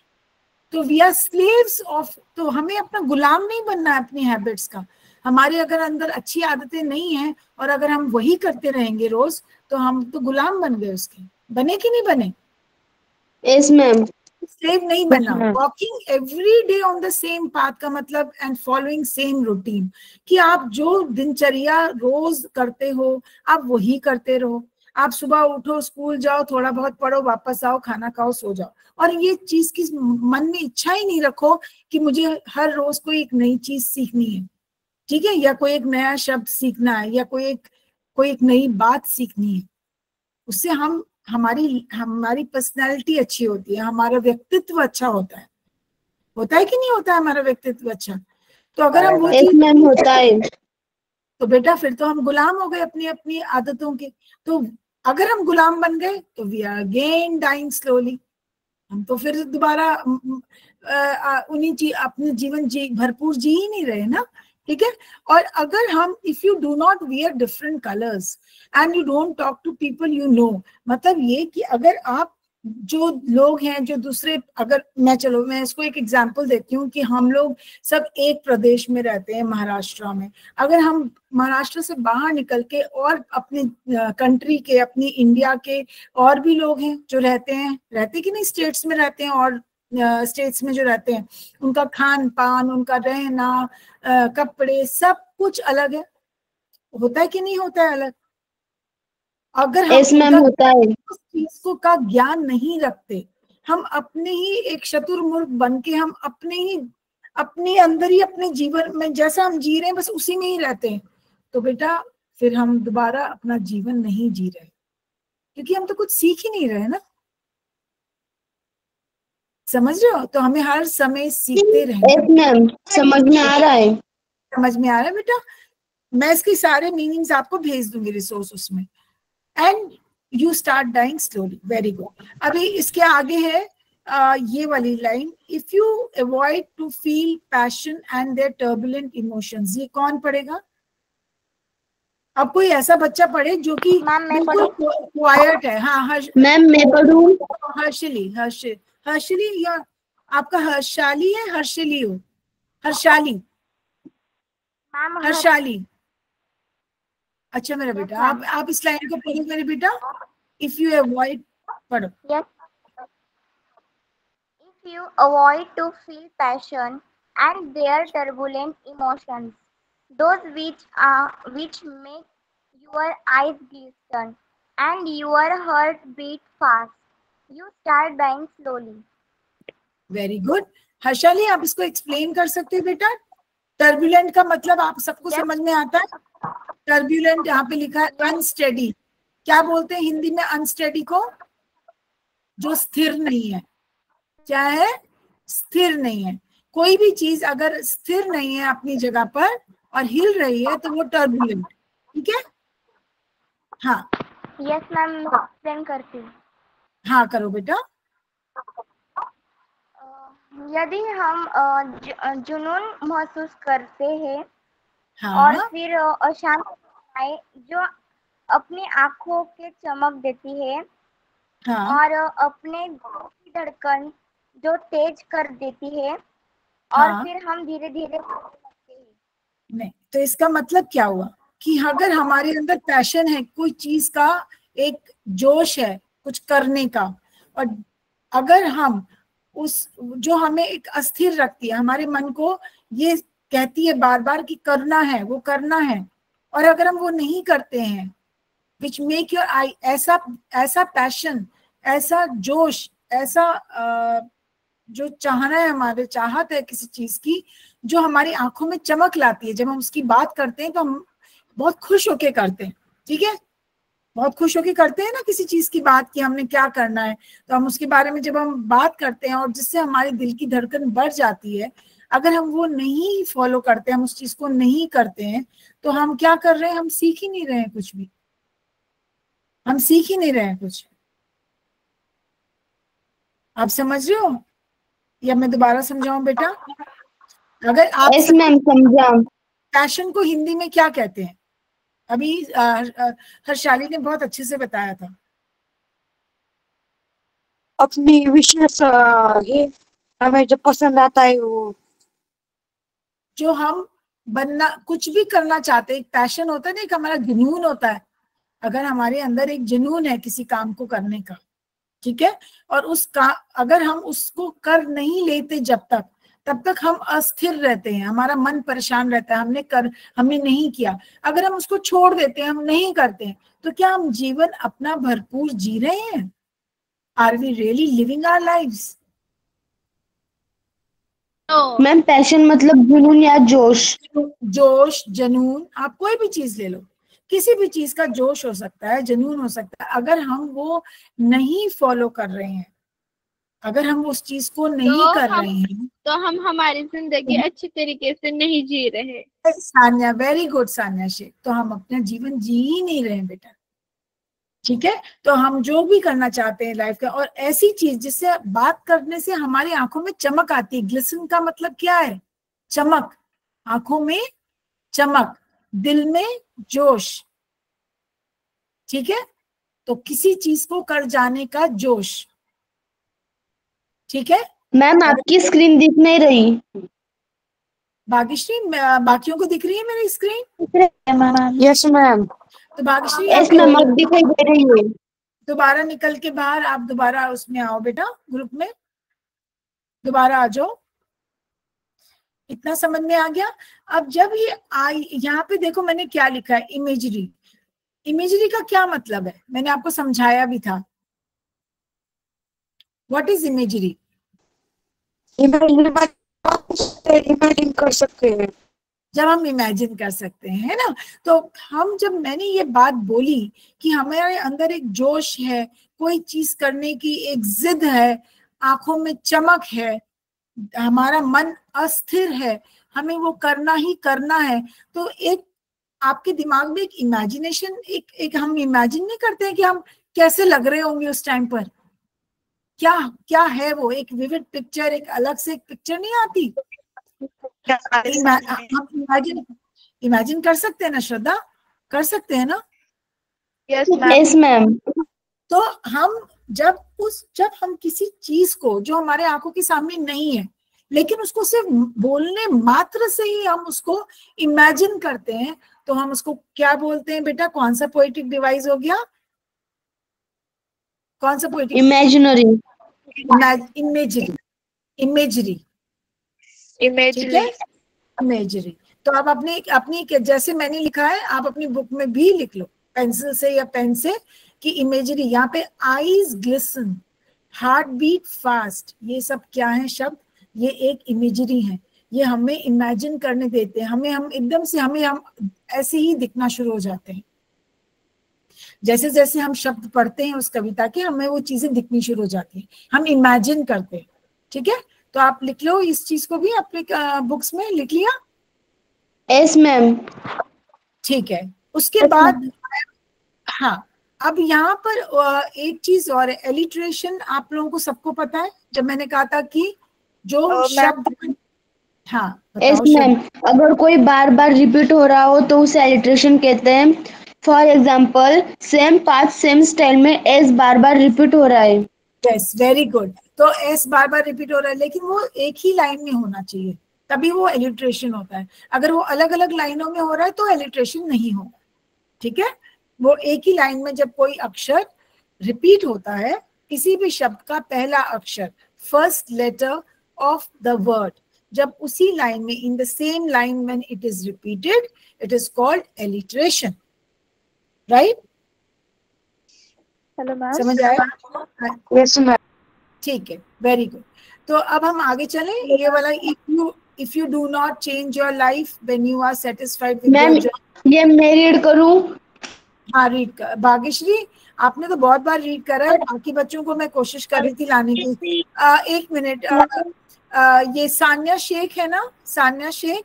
Speaker 1: तो वी आर स्लेव्स ऑफ, तो हमें अपना गुलाम नहीं बनना है अपनी हैबिट्स का। हमारे अगर अंदर अच्छी आदतें नहीं है और अगर हम वही करते रहेंगे रोज, तो हम तो गुलाम बन गए उसके। बने कि नहीं बने?
Speaker 2: Yes ma'am.
Speaker 1: स्लेव नहीं बनना। Walking every day on the same path का मतलब एंड फॉलोइंग सेम रूटीन, कि आप जो दिनचर्या रोज करते हो आप वही करते रहो। आप सुबह उठो, स्कूल जाओ, थोड़ा बहुत पढ़ो, वापस आओ, खाना खाओ, सो जाओ। और ये चीज की मन में इच्छा ही नहीं रखो कि मुझे हर रोज कोई एक नई चीज सीखनी है, ठीक है, या कोई एक नया शब्द सीखना है, या कोई एक नई बात सीखनी है। उससे हमारी हमारी पर्सनैलिटी अच्छी होती है, हमारा व्यक्तित्व अच्छा होता है कि नहीं होता है हमारा व्यक्तित्व अच्छा? तो अगर हम वो
Speaker 2: यस
Speaker 1: चीज,
Speaker 2: मैम होता है।
Speaker 1: तो बेटा फिर तो हम गुलाम हो गए अपनी अपनी आदतों के। तो अगर हम गुलाम बन गए तो we are again dying slowly. हम तो फिर दोबारा उन्हीं अपने जीवन भरपूर जी ही नहीं रहे ना, ठीक है। और अगर हम, if you do not wear different colours and you don't talk to people you know, मतलब ये कि अगर आप, जो लोग हैं जो दूसरे, अगर मैं इसको एक एग्जांपल देती हूँ कि हम लोग सब एक प्रदेश में रहते हैं, महाराष्ट्र में। अगर हम महाराष्ट्र से बाहर निकल के और अपने कंट्री के, अपनी इंडिया के और भी लोग हैं जो रहते कि नहीं, स्टेट्स में रहते हैं, और स्टेट्स में जो रहते हैं उनका खान पान, उनका रहना, कपड़े, सब कुछ अलग है। होता है कि नहीं होता है अलग? अगर हम
Speaker 2: यस मैम होता है।
Speaker 1: उस चीज को का ज्ञान नहीं रखते, हम अपने ही एक शतुरमुर्ग बन के, हम अपने अंदर ही, अपने जीवन में जैसा हम जी रहे हैं बस उसी में ही रहते हैं, तो बेटा फिर हम दोबारा अपना जीवन नहीं जी रहे, क्योंकि हम तो कुछ सीख ही नहीं रहे ना। समझ रहे हो? तो हमें हर समय सीखते रहना।
Speaker 2: यस मैम, समझ में आ रहा है।
Speaker 1: समझ में आ रहा है बेटा? मैं इसके सारे मीनिंग्स आपको भेज दूंगी रिसोर्स उसमें। And you start dying slowly. Very good. अभी इसके आगे है ये वाली line, if you avoid to feel passion and their turbulent emotions. ये कौन पढ़ेगा? अब कोई ऐसा बच्चा पढ़े जो कि बिल्कुल क्वाइट है। हाँ
Speaker 2: मैम मैं पढ़ूं?
Speaker 1: हर्षली या आपका हर्षाली है? हर्षली हो? हर्षाली, हर्षाली। अच्छा मेरा बेटा, आप इस लाइन को पढ़ो मेरे बेटा। इफ यू अवॉइड, पढ़ो।
Speaker 4: Yes. If you avoid to feel passion and their turbulent emotions, those which make your eyes glisten and your heart beat fast, you start dying slowly.
Speaker 1: Very good. Harshali, आप इसको explain कर सकते हो बेटा? Turbulent का मतलब आप सबको समझ में आता है? टर्बुलेंट यहाँ पे लिखा है अनस्टेडी। क्या बोलते हैं हिंदी में अनस्टेडी को? जो स्थिर नहीं है। क्या है? स्थिर नहीं है। कोई भी चीज अगर स्थिर नहीं है अपनी जगह पर और हिल रही है तो वो टर्बुलेंट, ठीक है? हाँ
Speaker 4: यस मैम, एक्सप्लेन करती हूँ।
Speaker 1: हाँ करो बेटा।
Speaker 4: यदि हम जुनून महसूस करते हैं
Speaker 1: हाँ
Speaker 4: और फिर अशांति जो अपनी आंखों के चमक देती है
Speaker 1: हाँ
Speaker 4: और अपने दिल की धड़कन जो तेज कर देती है, और
Speaker 1: हाँ।
Speaker 4: फिर हम धीरे धीरे लगते हैं।
Speaker 1: नहीं, तो इसका मतलब क्या हुआ कि अगर हमारे अंदर पैशन है, कोई चीज का एक जोश है कुछ करने का, और अगर हम उस, जो हमें एक अस्थिर रखती है, हमारे मन को ये कहती है बार बार कि करना है, वो करना है, और अगर हम वो नहीं करते हैं, विच मेक योर आई, ऐसा पैशन, ऐसा जोश, ऐसा जो चाहना है, हमारे चाहत है किसी चीज की, जो हमारी आंखों में चमक लाती है, जब हम उसकी बात करते हैं तो हम बहुत खुश होके करते हैं, ठीक है? बहुत खुश होके करते हैं ना किसी चीज की बात, कि हमने क्या करना है, तो हम उसके बारे में जब हम बात करते हैं और जिससे हमारे दिल की धड़कन बढ़ जाती है, अगर हम वो नहीं फॉलो करते, हम उस चीज को नहीं करते हैं, तो हम क्या कर रहे हैं? हम सीख ही नहीं रहे हैं कुछ भी। हम सीख ही नहीं रहे हैं कुछ। आप समझ रहे हो या मैं दोबारा समझाऊं बेटा? अगर आप
Speaker 2: यस मैम समझा।
Speaker 1: पैशन को हिंदी में क्या कहते हैं? अभी हर्षाली ने बहुत अच्छे से बताया था।
Speaker 3: अपनी विशेष ये हमें जो पसंद आता है वो,
Speaker 1: जो हम बनना, कुछ भी करना चाहते हैं, एक पैशन होता है ना, एक हमारा जुनून होता है। अगर हमारे अंदर एक जुनून है किसी काम को करने का, ठीक है, और अगर हम उसको कर नहीं लेते जब तक, तब तक हम अस्थिर रहते हैं, हमारा मन परेशान रहता है, हमने नहीं किया। अगर हम उसको छोड़ देते हैं, हम नहीं करते हैं, तो क्या हम जीवन अपना भरपूर जी रहे हैं? Are we really living our lives?
Speaker 2: Ma'am passion मतलब जुनून या जोश।
Speaker 1: जोश, जुनून, आप कोई भी चीज ले लो, किसी भी चीज का जोश हो सकता है, जुनून हो सकता है। अगर हम वो नहीं फॉलो कर रहे हैं, अगर हम उस चीज को नहीं कर रहे हैं,
Speaker 6: तो हम हमारी जिंदगी अच्छी तरीके से नहीं जी रहे।
Speaker 1: सान्या, वेरी गुड सान्या शेख, तो हम अपना जीवन जी ही नहीं रहे बेटा, ठीक है। तो हम जो भी करना चाहते हैं लाइफ का, और ऐसी चीज जिससे बात करने से हमारी आंखों में चमक आती है। ग्लिसन का मतलब क्या है? चमक, आंखों में चमक, दिल में जोश, ठीक है। तो किसी चीज को कर जाने का जोश, ठीक है।
Speaker 2: मैम आपकी स्क्रीन दिख नहीं रही।
Speaker 1: भाग्यश्री, बाकियों को दिख रही है मेरी स्क्रीन?
Speaker 3: Yes ma'am.
Speaker 1: तो भाग्यश्री
Speaker 2: यस मैम अब दिखाई दे रही है।
Speaker 1: दोबारा निकल के बाहर, आप दोबारा उसमें आओ बेटा, ग्रुप में दोबारा आ जाओ। इतना समझ में आ गया? अब जब ये आई, यहाँ पे देखो मैंने क्या लिखा है, इमेजरी। इमेजरी का क्या मतलब है, मैंने आपको समझाया भी था। What is imagery?
Speaker 3: इमेजिन कर सकते हैं,
Speaker 1: जब हम इमेजिन कर सकते हैं, है ना। तो मैंने ये बात बोली कि हमारे अंदर एक जोश है, कोई चीज करने की एक जिद है, आंखों में चमक है, हमारा मन अस्थिर है, हमें वो करना ही करना है, तो एक आपके दिमाग में एक इमेजिनेशन, एक हम इमेजिन नहीं करते हैं कि हम कैसे लग रहे होंगे उस टाइम पर। क्या क्या है वो, एक विविड पिक्चर, एक अलग से एक पिक्चर नहीं आती? हम इमेजिन कर सकते हैं ना श्रद्धा, कर सकते हैं ना?
Speaker 2: Yes ma'am.
Speaker 1: तो जब हम किसी चीज को जो हमारे आंखों के सामने नहीं है, लेकिन उसको सिर्फ बोलने मात्र से ही हम उसको इमेजिन करते हैं, तो हम उसको क्या बोलते हैं बेटा? कौन सा पोएटिक डिवाइस हो गया? कौन सा पोएटिक?
Speaker 2: इमेजिनरी।
Speaker 1: इमेजरी, इमेजरी, ठीक है, इमेजरी। तो आप अपनी जैसे मैंने लिखा है, आप अपनी बुक में भी लिख लो, पेंसिल से या पेन से, कि इमेजरी। यहाँ पे eyes glisten, heart beat fast, ये सब क्या है शब्द? ये एक इमेजरी है। ये हमें इमेजिन करने देते हैं, हम एकदम से हम ऐसे ही दिखना शुरू हो जाते हैं। जैसे जैसे हम शब्द पढ़ते हैं उस कविता के, हमें वो चीजें दिखनी शुरू हो जाती हैं, हम इमेजिन करते हैं, ठीक है। तो आप लिख लो इस चीज को भी, अपने बुक्स में लिख लिया?
Speaker 2: Yes ma'am.
Speaker 1: ठीक है। उसके बाद हाँ, अब यहाँ पर एक चीज और है, एलिट्रेशन। आप लोगों को सबको पता है, जब मैंने कहा था कि जो शब्द, हाँ
Speaker 2: यस
Speaker 1: बताओ
Speaker 2: मैम, अगर कोई बार बार रिपीट हो रहा हो तो उसे एलिट्रेशन कहते हैं। For example, same path same style में एस बार बार रिपीट हो रहा है।
Speaker 1: Yes, very good. तो एस बार बार रिपीट हो रहा है, लेकिन वो एक ही लाइन में होना चाहिए, तभी वो एलिट्रेशन होता है। अगर वो अलग अलग लाइनों में हो रहा है तो एलिट्रेशन नहीं होगा, ठीक है। वो एक ही लाइन में जब कोई अक्षर रिपीट होता है, किसी भी शब्द का पहला अक्षर, first letter of the word, जब उसी लाइन में, in the same line when it is repeated, it is called alliteration, right?
Speaker 4: Hello ma'am.
Speaker 1: समझ आया?
Speaker 3: Yes ma'am.
Speaker 1: ठीक है, वेरी गुड। तो अब हम आगे चलें। ये वाला, if you do not change your life when you are satisfied with
Speaker 2: ma'am
Speaker 1: your job.
Speaker 2: ये मैं रीड करूं?
Speaker 1: हाँ, रीड कर। भाग्यश्री, आपने तो बहुत बार रीड करा है, बाकी बच्चों को मैं कोशिश कर रही थी लाने की। एक मिनट, ये सान्या शेख है ना? Sanya Shaikh,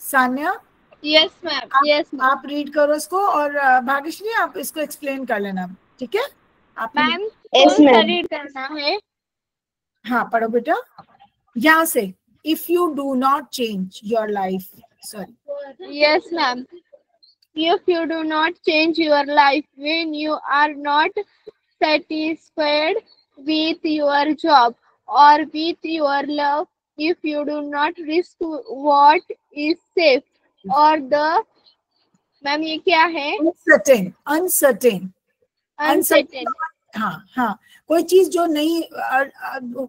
Speaker 1: Sanya,
Speaker 6: yes ma'am. Yes
Speaker 1: आप रीड करो इसको, और भाग्यश्री आप इसको एक्सप्लेन कर लेना, ठीक है? आप
Speaker 6: मैम,
Speaker 2: यस
Speaker 6: कौन सा
Speaker 2: मैम।
Speaker 6: रीड करना है?
Speaker 1: हाँ पढ़ो बेटा, यहाँ से। If you do not change your life, sorry.
Speaker 6: Yes ma'am. If you do not change your life when you are not satisfied with your job or with your love if you do not risk what is safe or the ma'am ये क्या है?
Speaker 1: Uncertain, uncertain,
Speaker 6: uncertain.
Speaker 1: हाँ हाँ, कोई चीज जो नहीं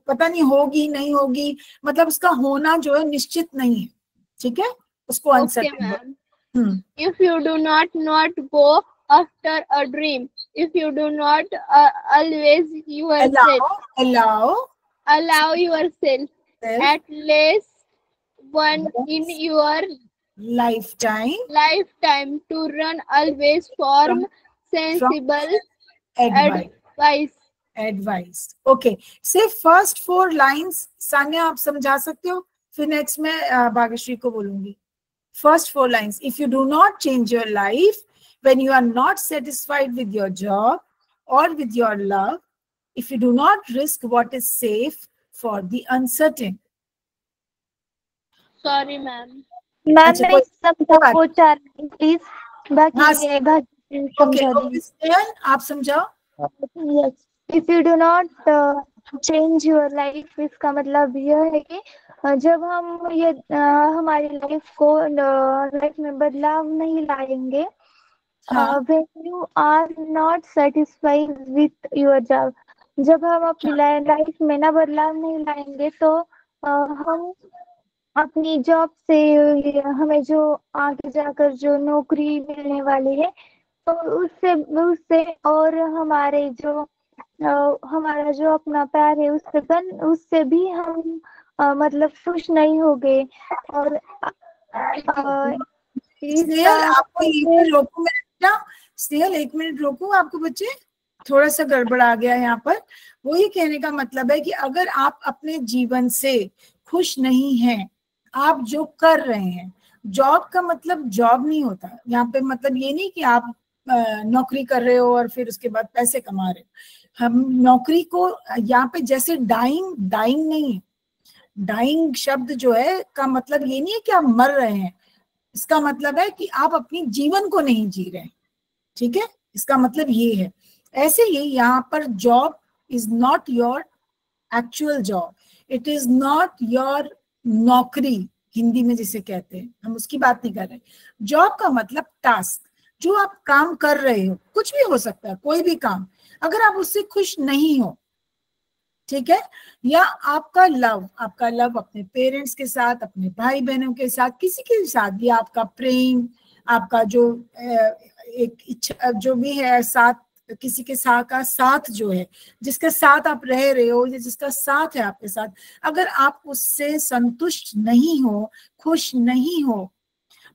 Speaker 1: पता नहीं होगी नहीं होगी, मतलब उसका होना जो है निश्चित नहीं है, ठीक है, उसको uncertain.
Speaker 6: If you do not go after a dream, if you do not always yourself allow yourself at least one in your lifetime to run, always form sensible
Speaker 1: advice. Okay, say first 4 lines Sanya आप समझा सकते हो, फिर next में भाग्यश्री को बोलूंगी। First 4 lines. If you do not change your life, when you are not satisfied with your job or with your love, if you do not risk what is safe for the uncertain.
Speaker 6: Sorry, ma'am.
Speaker 4: Ma'am नहीं समझा, वो 4 please बाकी
Speaker 1: okay, आप समझाओ।
Speaker 4: Yes. If you do not change your life, इसका मतलब यह है कि जब हम ये हमारी लाइफ में बदलाव नहीं लाएंगे, when you are not satisfied with your job, जब हम अपनी लाइफ में ना बदलाव नहीं लाएंगे तो हम अपनी जॉब से हमें जो आगे जाकर जो नौकरी मिलने वाली है तो उससे और हमारे जो हमारा जो अपना प्यार है उससे भी हम मतलब खुश नहीं होंगे। और
Speaker 1: आपको एक मिनट रोकूं आपको बच्चे, थोड़ा सा गड़बड़ आ गया यहाँ पर। वो ये कहने का मतलब है कि अगर आप अपने जीवन से खुश नहीं हैं, आप जो कर रहे हैं, जॉब का मतलब जॉब नहीं होता यहाँ पे, मतलब ये नहीं कि आप नौकरी कर रहे हो और फिर उसके बाद पैसे कमा रहे हो। हम नौकरी को यहाँ पे जैसे डाइंग नहीं है, डाइंग शब्द जो है का मतलब ये नहीं है कि आप मर रहे हैं, इसका मतलब है कि आप अपनी जीवन को नहीं जी रहे हैं, ठीक है, इसका मतलब ये है। ऐसे ही यहाँ पर job is not your actual job, it is not your नौकरी हिंदी में जिसे कहते हैं, हम उसकी बात नहीं कर रहे। जॉब का मतलब टास्क, जो आप काम कर रहे हो, कुछ भी हो सकता है, कोई भी काम, अगर आप उससे खुश नहीं हो, ठीक है, या आपका लव अपने पेरेंट्स के साथ, अपने भाई बहनों के साथ, किसी के साथ भी आपका प्रेम, आपका जो एक इच्छा जो भी है, साथ किसी के साथ का साथ जो है, जिसके साथ आप रह रहे हो या जिसका साथ है आपके साथ, अगर आप उससे संतुष्ट नहीं हो, खुश नहीं हो,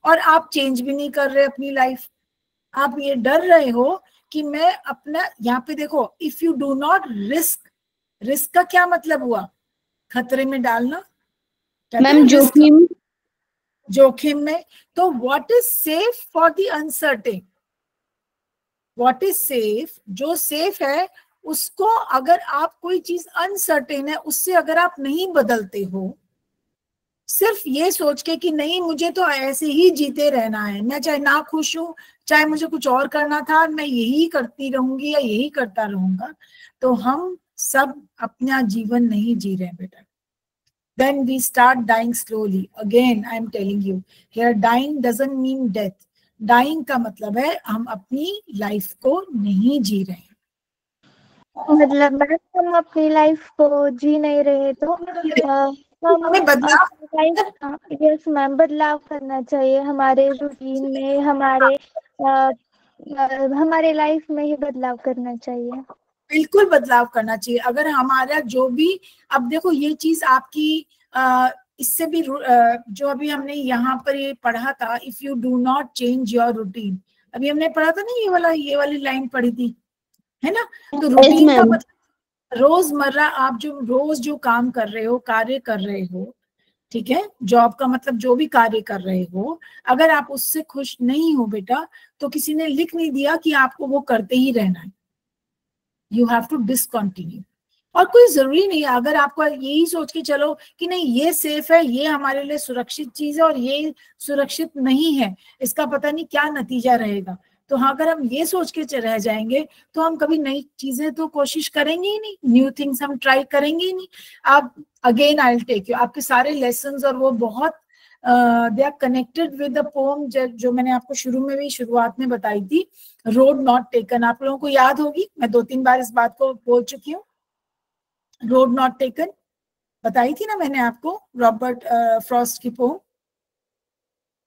Speaker 1: और आप चेंज भी नहीं कर रहे अपनी लाइफ, आप ये डर रहे हो कि मैं अपना, यहाँ पे देखो, if you do not risk का क्या मतलब हुआ? खतरे में डालना,
Speaker 2: मैम
Speaker 1: जोखिम में। तो what is safe for the uncertain, what is safe, जो सेफ है उसको, अगर आप कोई चीज अनसर्टेन है उससे अगर आप नहीं बदलते हो, सिर्फ ये सोच के कि नहीं मुझे तो ऐसे ही जीते रहना है, मैं चाहे ना खुश हूं, चाहे मुझे कुछ और करना था, मैं यही करती रहूंगी या यही करता रहूंगा, तो हम सब अपना जीवन नहीं जी रहे बेटा। Then we start dying slowly. Again, I am telling you, here dying doesn't mean death. Dying का मतलब है हम अपनी लाइफ को नहीं जी रहे हैं,
Speaker 4: मतलब हम अपनी लाइफ को जी नहीं रहे तो हमें बदलाव, यस मैम, बदलाव करना चाहिए हमारे रूटीन में, हमारे लाइफ में ही बदलाव करना चाहिए,
Speaker 1: बिल्कुल बदलाव करना चाहिए। अगर हमारा जो भी, अब देखो ये चीज आपकी इससे भी जो अभी हमने यहाँ पर ये पढ़ा था, if you do not change your routine, अभी हमने पढ़ा था ना, ये वाली लाइन पढ़ी थी, है ना। तो रूटीन का मतलब रोजमर्रा आप जो रोज जो काम कर रहे हो, कार्य कर रहे हो, ठीक है, जॉब का मतलब जो भी कार्य कर रहे हो, अगर आप उससे खुश नहीं हो बेटा, तो किसी ने लिख नहीं दिया कि आपको वो करते ही रहना है, यू हैव टू डिसकंटिन्यू। और कोई जरूरी नहीं है, अगर आपको यही सोच के चलो कि नहीं ये सेफ है, ये हमारे लिए सुरक्षित चीज है और ये सुरक्षित नहीं है, इसका पता नहीं क्या नतीजा रहेगा, तो हाँ, अगर हम ये सोच के रह जाएंगे तो हम कभी नई चीजें तो कोशिश करेंगे ही नहीं, न्यू थिंग्स हम ट्राई करेंगे ही नहीं। आप again I will take you, आपके सारे लेसन्स और वो बहुत they are connected with the poem जो मैंने आपको शुरू में भी शुरुआत में बताई थी, रोड नॉट टेकन। आप लोगों को याद होगी, मैं 2-3 बार इस बात को बोल चुकी हूँ। रोड नॉट टेकन बताई थी ना मैंने आपको, रॉबर्ट फ्रॉस्ट की पोम।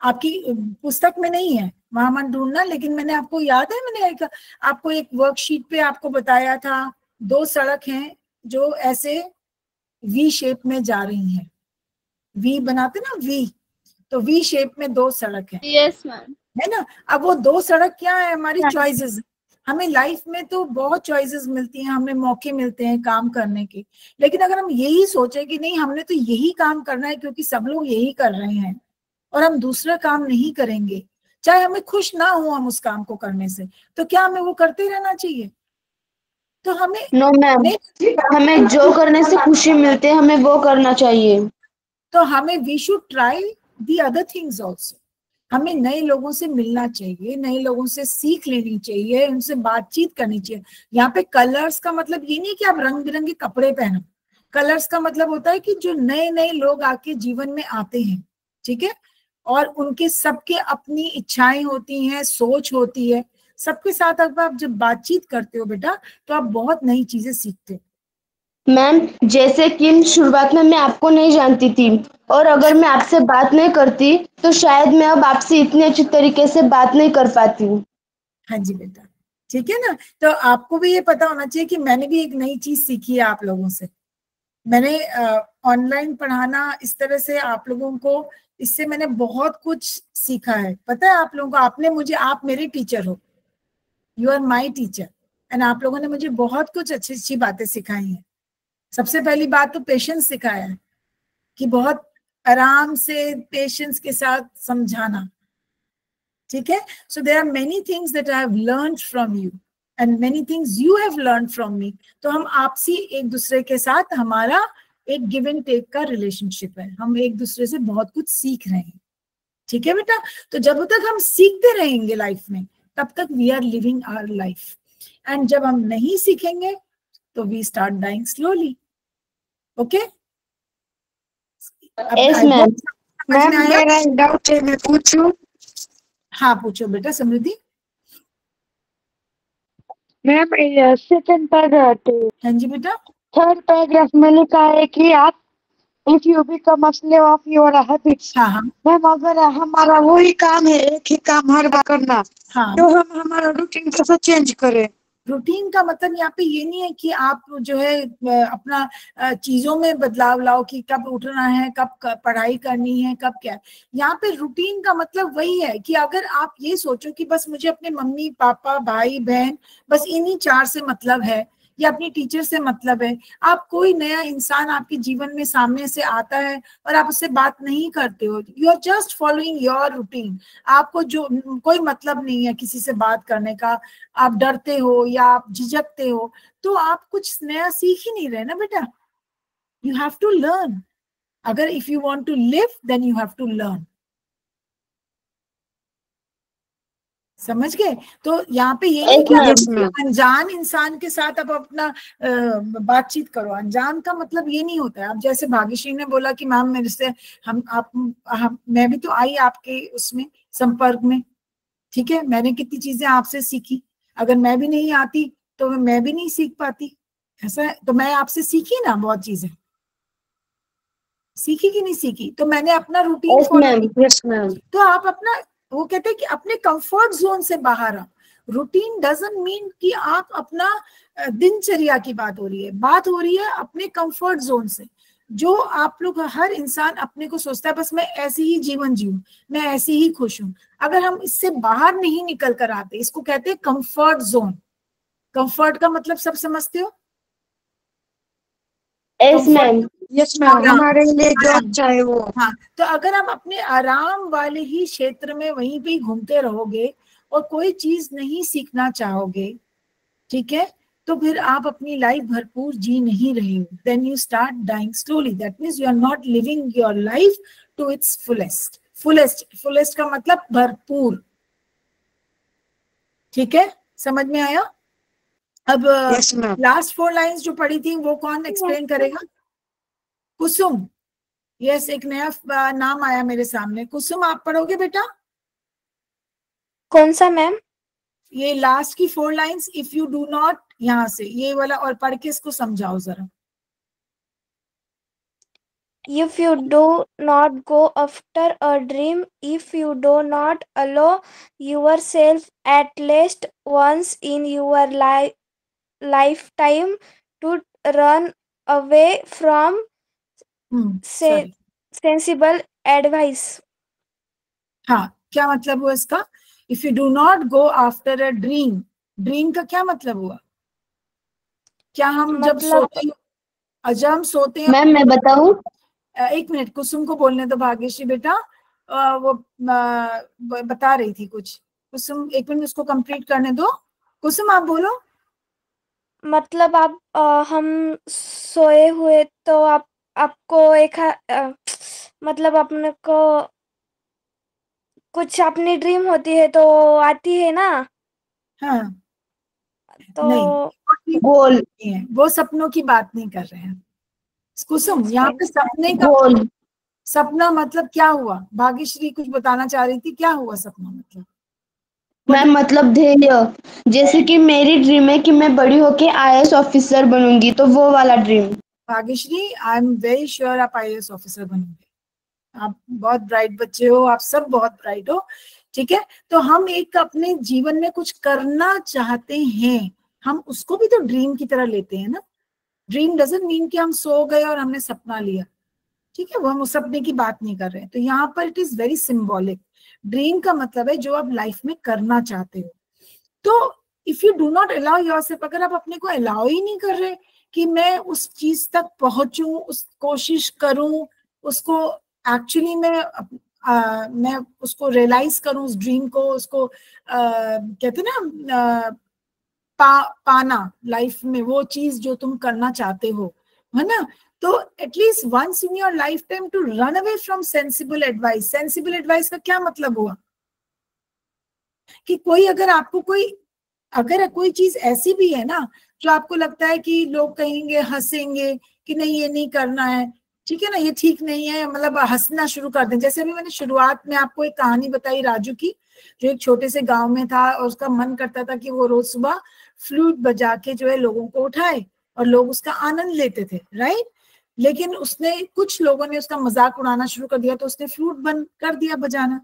Speaker 1: आपकी पुस्तक में नहीं है, वहां मत ढूंढना, लेकिन मैंने आपको याद है, मैंने आपको एक वर्कशीट पे आपको बताया था 2 सड़क हैं जो ऐसे वी शेप में जा रही हैं। वी बनाते ना वी, तो वी शेप में 2 सड़क हैं।
Speaker 6: Yes ma'am.
Speaker 1: है ना। अब वो 2 सड़क क्या है? हमारी चॉइसेस। हमें लाइफ में तो बहुत चॉइसेस मिलती हैं, हमें मौके मिलते हैं काम करने के, लेकिन अगर हम यही सोचे कि नहीं हमने तो यही काम करना है क्योंकि सब लोग यही कर रहे हैं और हम दूसरा काम नहीं करेंगे, चाहे हमें खुश ना हो हम उस काम को करने से, तो क्या हमें वो करते रहना चाहिए? तो हमें
Speaker 2: नो मैम, हमें जो करने से खुशी मिलती है हमें वो करना चाहिए।
Speaker 1: तो हमें we should try the other things also. हमें नए लोगों से मिलना चाहिए, नए लोगों से सीख लेनी चाहिए, उनसे बातचीत करनी चाहिए। यहाँ पे कलर्स का मतलब ये नहीं कि आप रंग बिरंगे कपड़े पहनो। कलर्स का मतलब होता है कि जो नए नए लोग आके जीवन में आते हैं, ठीक है, और उनके सबके अपनी इच्छाएं होती हैं, सोच होती है। सबके साथ अगर आप जब बातचीत करते हो बेटा, तो आप बहुत नई चीजें सीखते हो।
Speaker 2: मैम, जैसे कि शुरुआत में मैं आपको नहीं जानती थी, और अगर मैं आपसे बात नहीं करती तो शायद मैं अब आपसे इतनी अच्छी तरीके से बात नहीं कर पाती।
Speaker 1: हाँ जी बेटा, ठीक है ना। तो आपको भी ये पता होना चाहिए कि मैंने भी एक नई चीज सीखी है आप लोगों से। मैंने ऑनलाइन पढ़ाना इस तरह से आप लोगों को, इससे मैंने बहुत कुछ सीखा है। पता है आप लोगों को, आपने मुझे, आप मेरे टीचर हो, you are my teacher, and आप लोगों ने मुझे बहुत कुछ अच्छी अच्छी बातें सिखाई हैं। सबसे पहली बात तो पेशेंस सिखाया है, कि बहुत आराम से पेशेंस के साथ समझाना, ठीक है। So there are many things that I have learned from you and many things you have learned from me. तो हम आपसी एक दूसरे के साथ, हमारा एक गिव एंड टेक का रिलेशनशिप है, हम एक दूसरे से बहुत कुछ सीख रहे हैं, ठीक है बेटा। तो जब तक हम सीखते रहेंगे लाइफ में, तब तक we are living our life, and जब हम नहीं सीखेंगे तो we start dying slowly. Okay.
Speaker 2: Yes ma'am.
Speaker 3: Ma'am मेरा एक डाउट है, मैं पूछूं?
Speaker 1: हाँ पूछो बेटा समृद्धि।
Speaker 3: मैम सेकंड पैराग्राफ,
Speaker 1: हाँ जी बेटा।
Speaker 3: थर्ड पैराग्राफ में लिखा है कि आप if you become a slave of your habits.
Speaker 1: हाँ हाँ
Speaker 3: मैम अगर हमारा वही काम है, एक ही काम हर बार करना,
Speaker 1: हाँ।
Speaker 3: तो हम हमारा रूटीन कैसे चेंज करें?
Speaker 1: रूटीन का मतलब यहाँ पे ये नहीं है कि आप जो है अपना चीजों में बदलाव लाओ, कि कब उठना है, कब पढ़ाई करनी है, कब क्या। यहाँ पे रूटीन का मतलब वही है कि अगर आप ये सोचो कि बस मुझे अपने मम्मी पापा भाई बहन बस इन्हीं 4 से मतलब है, या अपनी टीचर से मतलब है, आप कोई नया इंसान आपके जीवन में सामने से आता है और आप उससे बात नहीं करते हो, you are just following your routine. आपको जो कोई मतलब नहीं है किसी से बात करने का, आप डरते हो या आप झिझकते हो, तो आप कुछ नया सीख ही नहीं रहे ना बेटा। You have to learn. अगर if you want to live then you have to learn. समझ गए? तो यहाँ पे ये नहीं कि अनजान इंसान के साथ आप अपना बातचीत करो। अनजान का मतलब ये नहीं होता है। अब जैसे भाग्यश्री ने बोला कि मैम मेरे से मैं भी तो आई आपके उसमें संपर्क में, ठीक है, मैंने कितनी चीजें आपसे सीखी। अगर मैं भी नहीं आती तो मैं भी नहीं सीख पाती। ऐसा है, तो मैं आपसे सीखी ना बहुत चीजें, सीखी कि नहीं सीखी? तो मैंने अपना रूटीन फॉलो किया। तो आप अपना, वो कहते हैं कि अपने कंफर्ट जोन से बाहर आओ। रूटीन डजंट मीन कि आप अपना दिनचर्या की बात हो रही है, बात हो रही है अपने कंफर्ट जोन से। जो आप लोग, हर इंसान अपने को सोचता है बस मैं ऐसे ही जीवन जीऊं, मैं ऐसे ही खुश हूं। अगर हम इससे बाहर नहीं निकल कर आते, इसको कहते हैं कंफर्ट जोन। कंफर्ट का मतलब सब समझते हो?
Speaker 2: Yes ma'am.
Speaker 3: यस मैम, हमारे लिए जो अच्छा है वो।
Speaker 1: हाँ, तो अगर आप अपने आराम वाले ही क्षेत्र में वहीं पे घूमते रहोगे और कोई चीज नहीं सीखना चाहोगे, ठीक है, तो फिर आप अपनी लाइफ भरपूर जी नहीं रहे हो। Then you start dying slowly. That means you are not living your life to its fullest. Fullest का मतलब भरपूर। ठीक है, समझ में आया? अब
Speaker 3: यस मैम।
Speaker 1: लास्ट 4 लाइंस जो पढ़ी थी वो कौन एक्सप्लेन करेगा? कुसुम। यस, एक नया नाम आया मेरे सामने। कुसुम, आप पढ़ोगे बेटा?
Speaker 2: कौन सा मैम?
Speaker 1: ये लास्ट की 4 lines, if you do not, यहाँ से ये वाला, और पढ़ के इसको समझाओ जरा।
Speaker 2: If you do not go after a dream, if you do not allow yourself at least once in your lifetime to run away from
Speaker 1: sorry.
Speaker 2: sensible advice.
Speaker 1: हाँ, क्या मतलब हुआ इसका? If you do not go after a dream, dream का क्या मतलब हुआ? क्या हम जब सोते हैं, जब हम सोते हैं,
Speaker 2: मैम मैं बताऊं?
Speaker 1: एक मिनट, कुसुम को बोलने दो भाग्यश्री बेटा। वो बता रही थी कुछ। कुसुम, एक मिनट उसको कंप्लीट करने दो। कुसुम, आप बोलो।
Speaker 2: मतलब आप हम सोए हुए तो आपको एक मतलब अपने को कुछ अपनी ड्रीम होती है तो आती है ना?
Speaker 1: हाँ,
Speaker 2: तो
Speaker 1: नहीं, गोल है, वो सपनों की बात नहीं कर रहे हैं कुसुम। यहाँ पे सपने का
Speaker 2: गोल,
Speaker 1: सपना मतलब क्या हुआ? भाग्यश्री कुछ बताना चाह रही थी, क्या हुआ सपना मतलब?
Speaker 2: मैम मतलब ध्येय, जैसे कि मेरी ड्रीम है कि मैं बड़ी होके IAS ऑफिसर बनूंगी, तो वो वाला dream.
Speaker 1: Bhagyashree, I am very sure आप IAS ऑफिसर बनोगे। आप बहुत ब्राइट बच्चे हो, आप सब बहुत ब्राइट हो, ठीक है? तो हम एक अपने जीवन में कुछ करना चाहते हैं, हम उसको भी तो ड्रीम की तरह लेते हैं ना। ड्रीम डजंट मीन कि हम सो गए और हमने सपना लिया, ठीक है? वो हम उस सपने की बात नहीं कर रहे हैं। तो यहाँ पर it is very symbolic. Dream का मतलब है जो आप लाइफ में करना चाहते हो। तो if you do not allow yourself, अगर आप अपने को अलाउ ही नहीं कर रहे कि मैं उस चीज तक पहुंचूं, उस कोशिश करूं, उसको एक्चुअली मैं उसको रियलाइज करूं, उस ड्रीम को, उसको कहते ना पाना लाइफ में, वो चीज जो तुम करना चाहते हो, है ना? तो at least once in your lifetime to run away from sensible advice. Sensible advice का क्या मतलब हुआ? कि कोई अगर आपको अगर कोई चीज ऐसी भी है ना जो आपको लगता है कि लोग कहेंगे, हंसेंगे कि नहीं ये नहीं करना है, ठीक है ना, ये ठीक नहीं है, मतलब हंसना शुरू कर दें। जैसे अभी मैंने शुरुआत में आपको एक कहानी बताई राजू की, जो एक छोटे से गांव में था और उसका मन करता था कि वो रोज सुबह फ्लूट बजा के जो है लोगों को उठाए और लोग उसका आनंद लेते थे, राइट? लेकिन कुछ लोगों ने उसका मजाक उड़ाना शुरू कर दिया, तो उसने फ्लूट बंद कर दिया बजाना।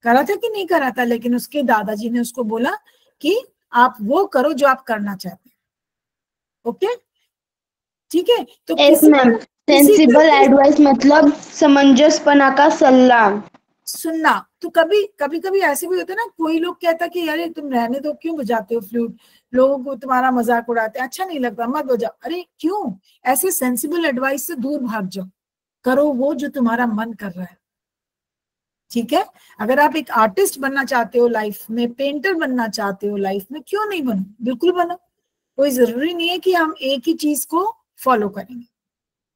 Speaker 1: करा था कि नहीं करा था? लेकिन उसके दादाजी ने उसको बोला कि आप वो करो जो आप करना चाहते हैं, ओके? ठीक है? तो
Speaker 2: सेंसिबल एडवाइस मतलब समंजसपना का सलाह
Speaker 1: सुनना। तो कभी ऐसे भी होता है ना, कोई लोग कहता कि यार तुम रहने दो, क्यों बजाते हो फ्लूट, लोग तुम्हारा मजाक उड़ाते हैं, अच्छा नहीं लगता, मत बजाओ। अरे क्यों? ऐसे सेंसिबल एडवाइस से दूर भाग जाओ, करो वो जो तुम्हारा मन कर रहा है, ठीक है? अगर आप एक आर्टिस्ट बनना चाहते हो लाइफ में, पेंटर बनना चाहते हो लाइफ में, क्यों नहीं बनो? बिल्कुल बनो। कोई जरूरी नहीं है कि हम एक ही चीज को फॉलो करेंगे।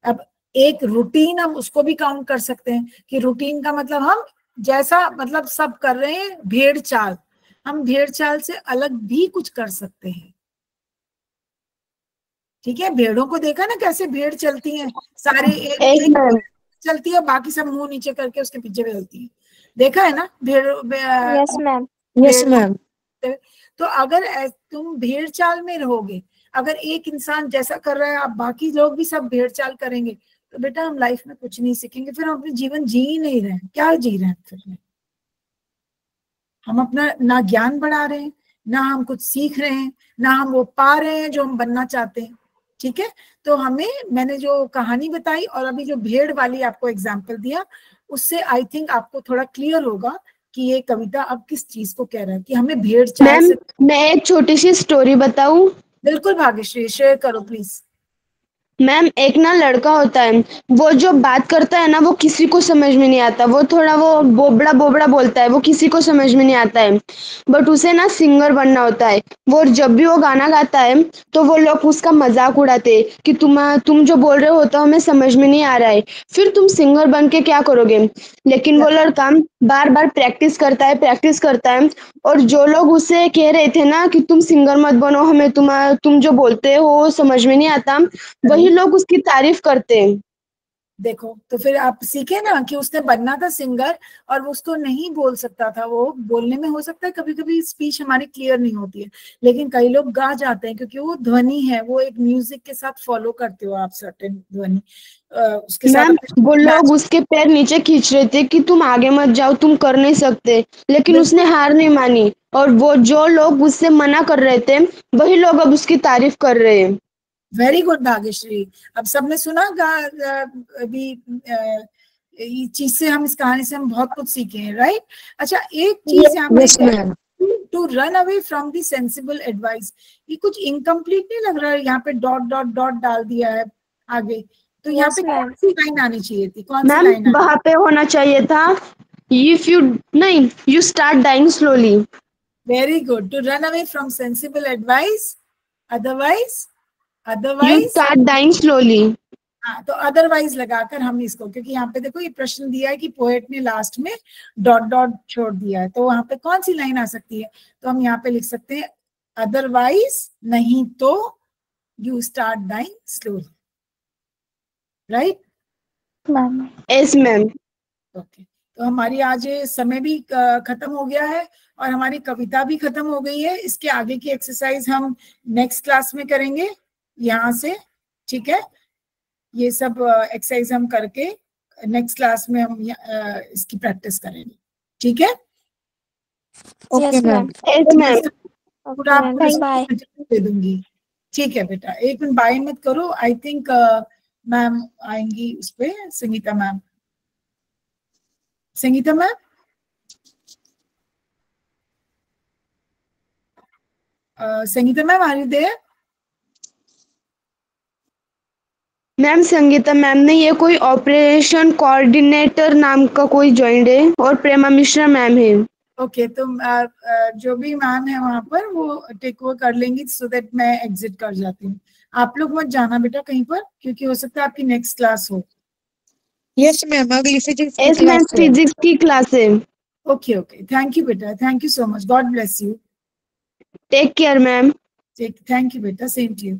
Speaker 1: अब एक रूटीन, हम उसको भी काउंट कर सकते हैं कि रूटीन का मतलब हम जैसा मतलब सब कर रहे हैं भेड़ चाल, हम भेड़ चाल से अलग भी कुछ कर सकते हैं, ठीक है? भेड़ों को देखा ना कैसे भेड़ चलती हैं, सारे एक चलती है, बाकी सब मुंह नीचे करके उसके पीछे चलती है, देखा है ना भेड़?
Speaker 2: Yes ma'am.
Speaker 3: Yes ma'am.
Speaker 1: तो अगर तुम भेड़ चाल में रहोगे, अगर एक इंसान जैसा कर रहा है, आप बाकी लोग भी सब भेड़ चाल करेंगे, तो बेटा हम लाइफ में कुछ नहीं सीखेंगे, फिर हम अपने जीवन जी ही नहीं रहे हैं, क्या जी रहे हैं फिर? हम अपना ना ज्ञान बढ़ा रहे हैं, ना हम कुछ सीख रहे हैं, ना हम वो पा रहे हैं जो हम बनना चाहते हैं, ठीक है? तो मैंने जो कहानी बताई और अभी जो भेड़ वाली आपको एग्जाम्पल दिया, उससे आई थिंक आपको थोड़ा क्लियर होगा कि ये कविता अब किस चीज को कह रहा है, कि हमें भेड़ चाल से।
Speaker 2: मैं एक छोटी सी स्टोरी बताऊं?
Speaker 1: बिल्कुल भाग्यश्री, शेयर करो प्लीज।
Speaker 2: मैम एक ना लड़का होता है, वो जो बात करता है ना वो किसी को समझ में नहीं आता, वो थोड़ा वो बोबड़ा बोबड़ा बोलता है, वो किसी को समझ में नहीं आता है, बट उसे ना सिंगर बनना होता है। वो जब भी वो गाना गाता है तो वो लोग उसका मजाक उड़ाते हैं कि तुम जो बोल रहे हो तो हमें समझ में नहीं आ रहा है, फिर तुम सिंगर बन के क्या करोगे। लेकिन वो लड़का बार बार प्रैक्टिस करता है, और जो लोग उसे कह रहे थे ना कि तुम सिंगर मत बनो, हमें तुम जो बोलते हो वो समझ में नहीं आता, वही लोग उसकी तारीफ करते हैं।
Speaker 1: देखो तो फिर आप सीखे ना कि उसने बनना था सिंगर और वो उसको नहीं बोल सकता था। वो बोलने में हो सकता है कभी कभी स्पीच हमारी क्लियर नहीं होती है, लेकिन कई लोग गा जाते हैं क्योंकि वो ध्वनि है, वो एक म्यूजिक के साथ फॉलो करते हो आप सर्टेन ध्वनि, उसके साथ
Speaker 2: मैम वो लोग उसके पैर नीचे खींच रहे थे कि तुम आगे मत जाओ, तुम कर नहीं सकते, लेकिन उसने हार नहीं मानी, और वो जो लोग उससे मना कर रहे थे वही लोग अब उसकी तारीफ कर रहे हैं।
Speaker 1: Very good Bhagyashree. अब सबने सुना अभी ये चीज से हम, इस कहानी से हम बहुत कुछ सीखे हैं, राइट। अच्छा एक चीज यहाँ पे, to run away from the sensible advice, ये कुछ इनकम्प्लीट नहीं लग रहा है? यहाँ पे डॉट डॉट डॉट डाल दिया है आगे, तो यहाँ पे कौन सी लाइन आनी चाहिए थी? कौन सी लाइन?
Speaker 2: मैम वहां पे होना चाहिए था इफ यू, नहीं, you start dying slowly.
Speaker 1: Very good, to run away from sensible advice, otherwise
Speaker 2: you start dying slowly.
Speaker 1: हाँ, तो अदरवाइज लगाकर हम इसको, क्योंकि यहाँ पे देखो ये प्रश्न दिया है कि पोएट ने लास्ट में डॉट डॉट छोड़ दिया है, तो वहां पे कौन सी लाइन आ सकती है? तो हम यहाँ पे लिख सकते हैं अदरवाइज, नहीं तो you start dying slowly, right.
Speaker 2: Yes ma'am.
Speaker 1: Okay, तो हमारी आज समय भी खत्म हो गया है और हमारी कविता भी खत्म हो गई है। इसके आगे की एक्सरसाइज हम नेक्स्ट क्लास में करेंगे यहाँ से, ठीक है। ये सब एक्सरसाइज हम करके नेक्स्ट क्लास में हम इसकी प्रैक्टिस करेंगे, ठीक है।
Speaker 5: Okay ma'am.
Speaker 1: पूरा दे दूंगी, ठीक है बेटा। एक मिनट बाय मत करो, आई थिंक मैम आएंगी उस पे, Sangeeta ma'am. Sangeeta ma'am, Sangeeta ma'am are you there?
Speaker 2: Ma'am Sangeeta ma'am ने ये कोई ऑपरेशन कोऑर्डिनेटर नाम का कोई ज्वाइंड है, और प्रेमा मिश्रा मैम है।
Speaker 1: ओके, तो जो भी मैम है वहां पर वो टेक ओवर कर लेंगी, सो दैट मैं एग्जिट कर जाती हूँ। आप लोग मत जाना बेटा कहीं पर, क्योंकि हो सकता है आपकी नेक्स्ट क्लास हो।
Speaker 3: यस मैम, अगली फिजिक्स की
Speaker 2: यस मैम, फिजिक्स की क्लास है।
Speaker 1: ओके ओके, थैंक यू बेटा, thank you so much, God bless you.
Speaker 2: Take care ma'am.
Speaker 1: Thank you बेटा, सेम टू यू।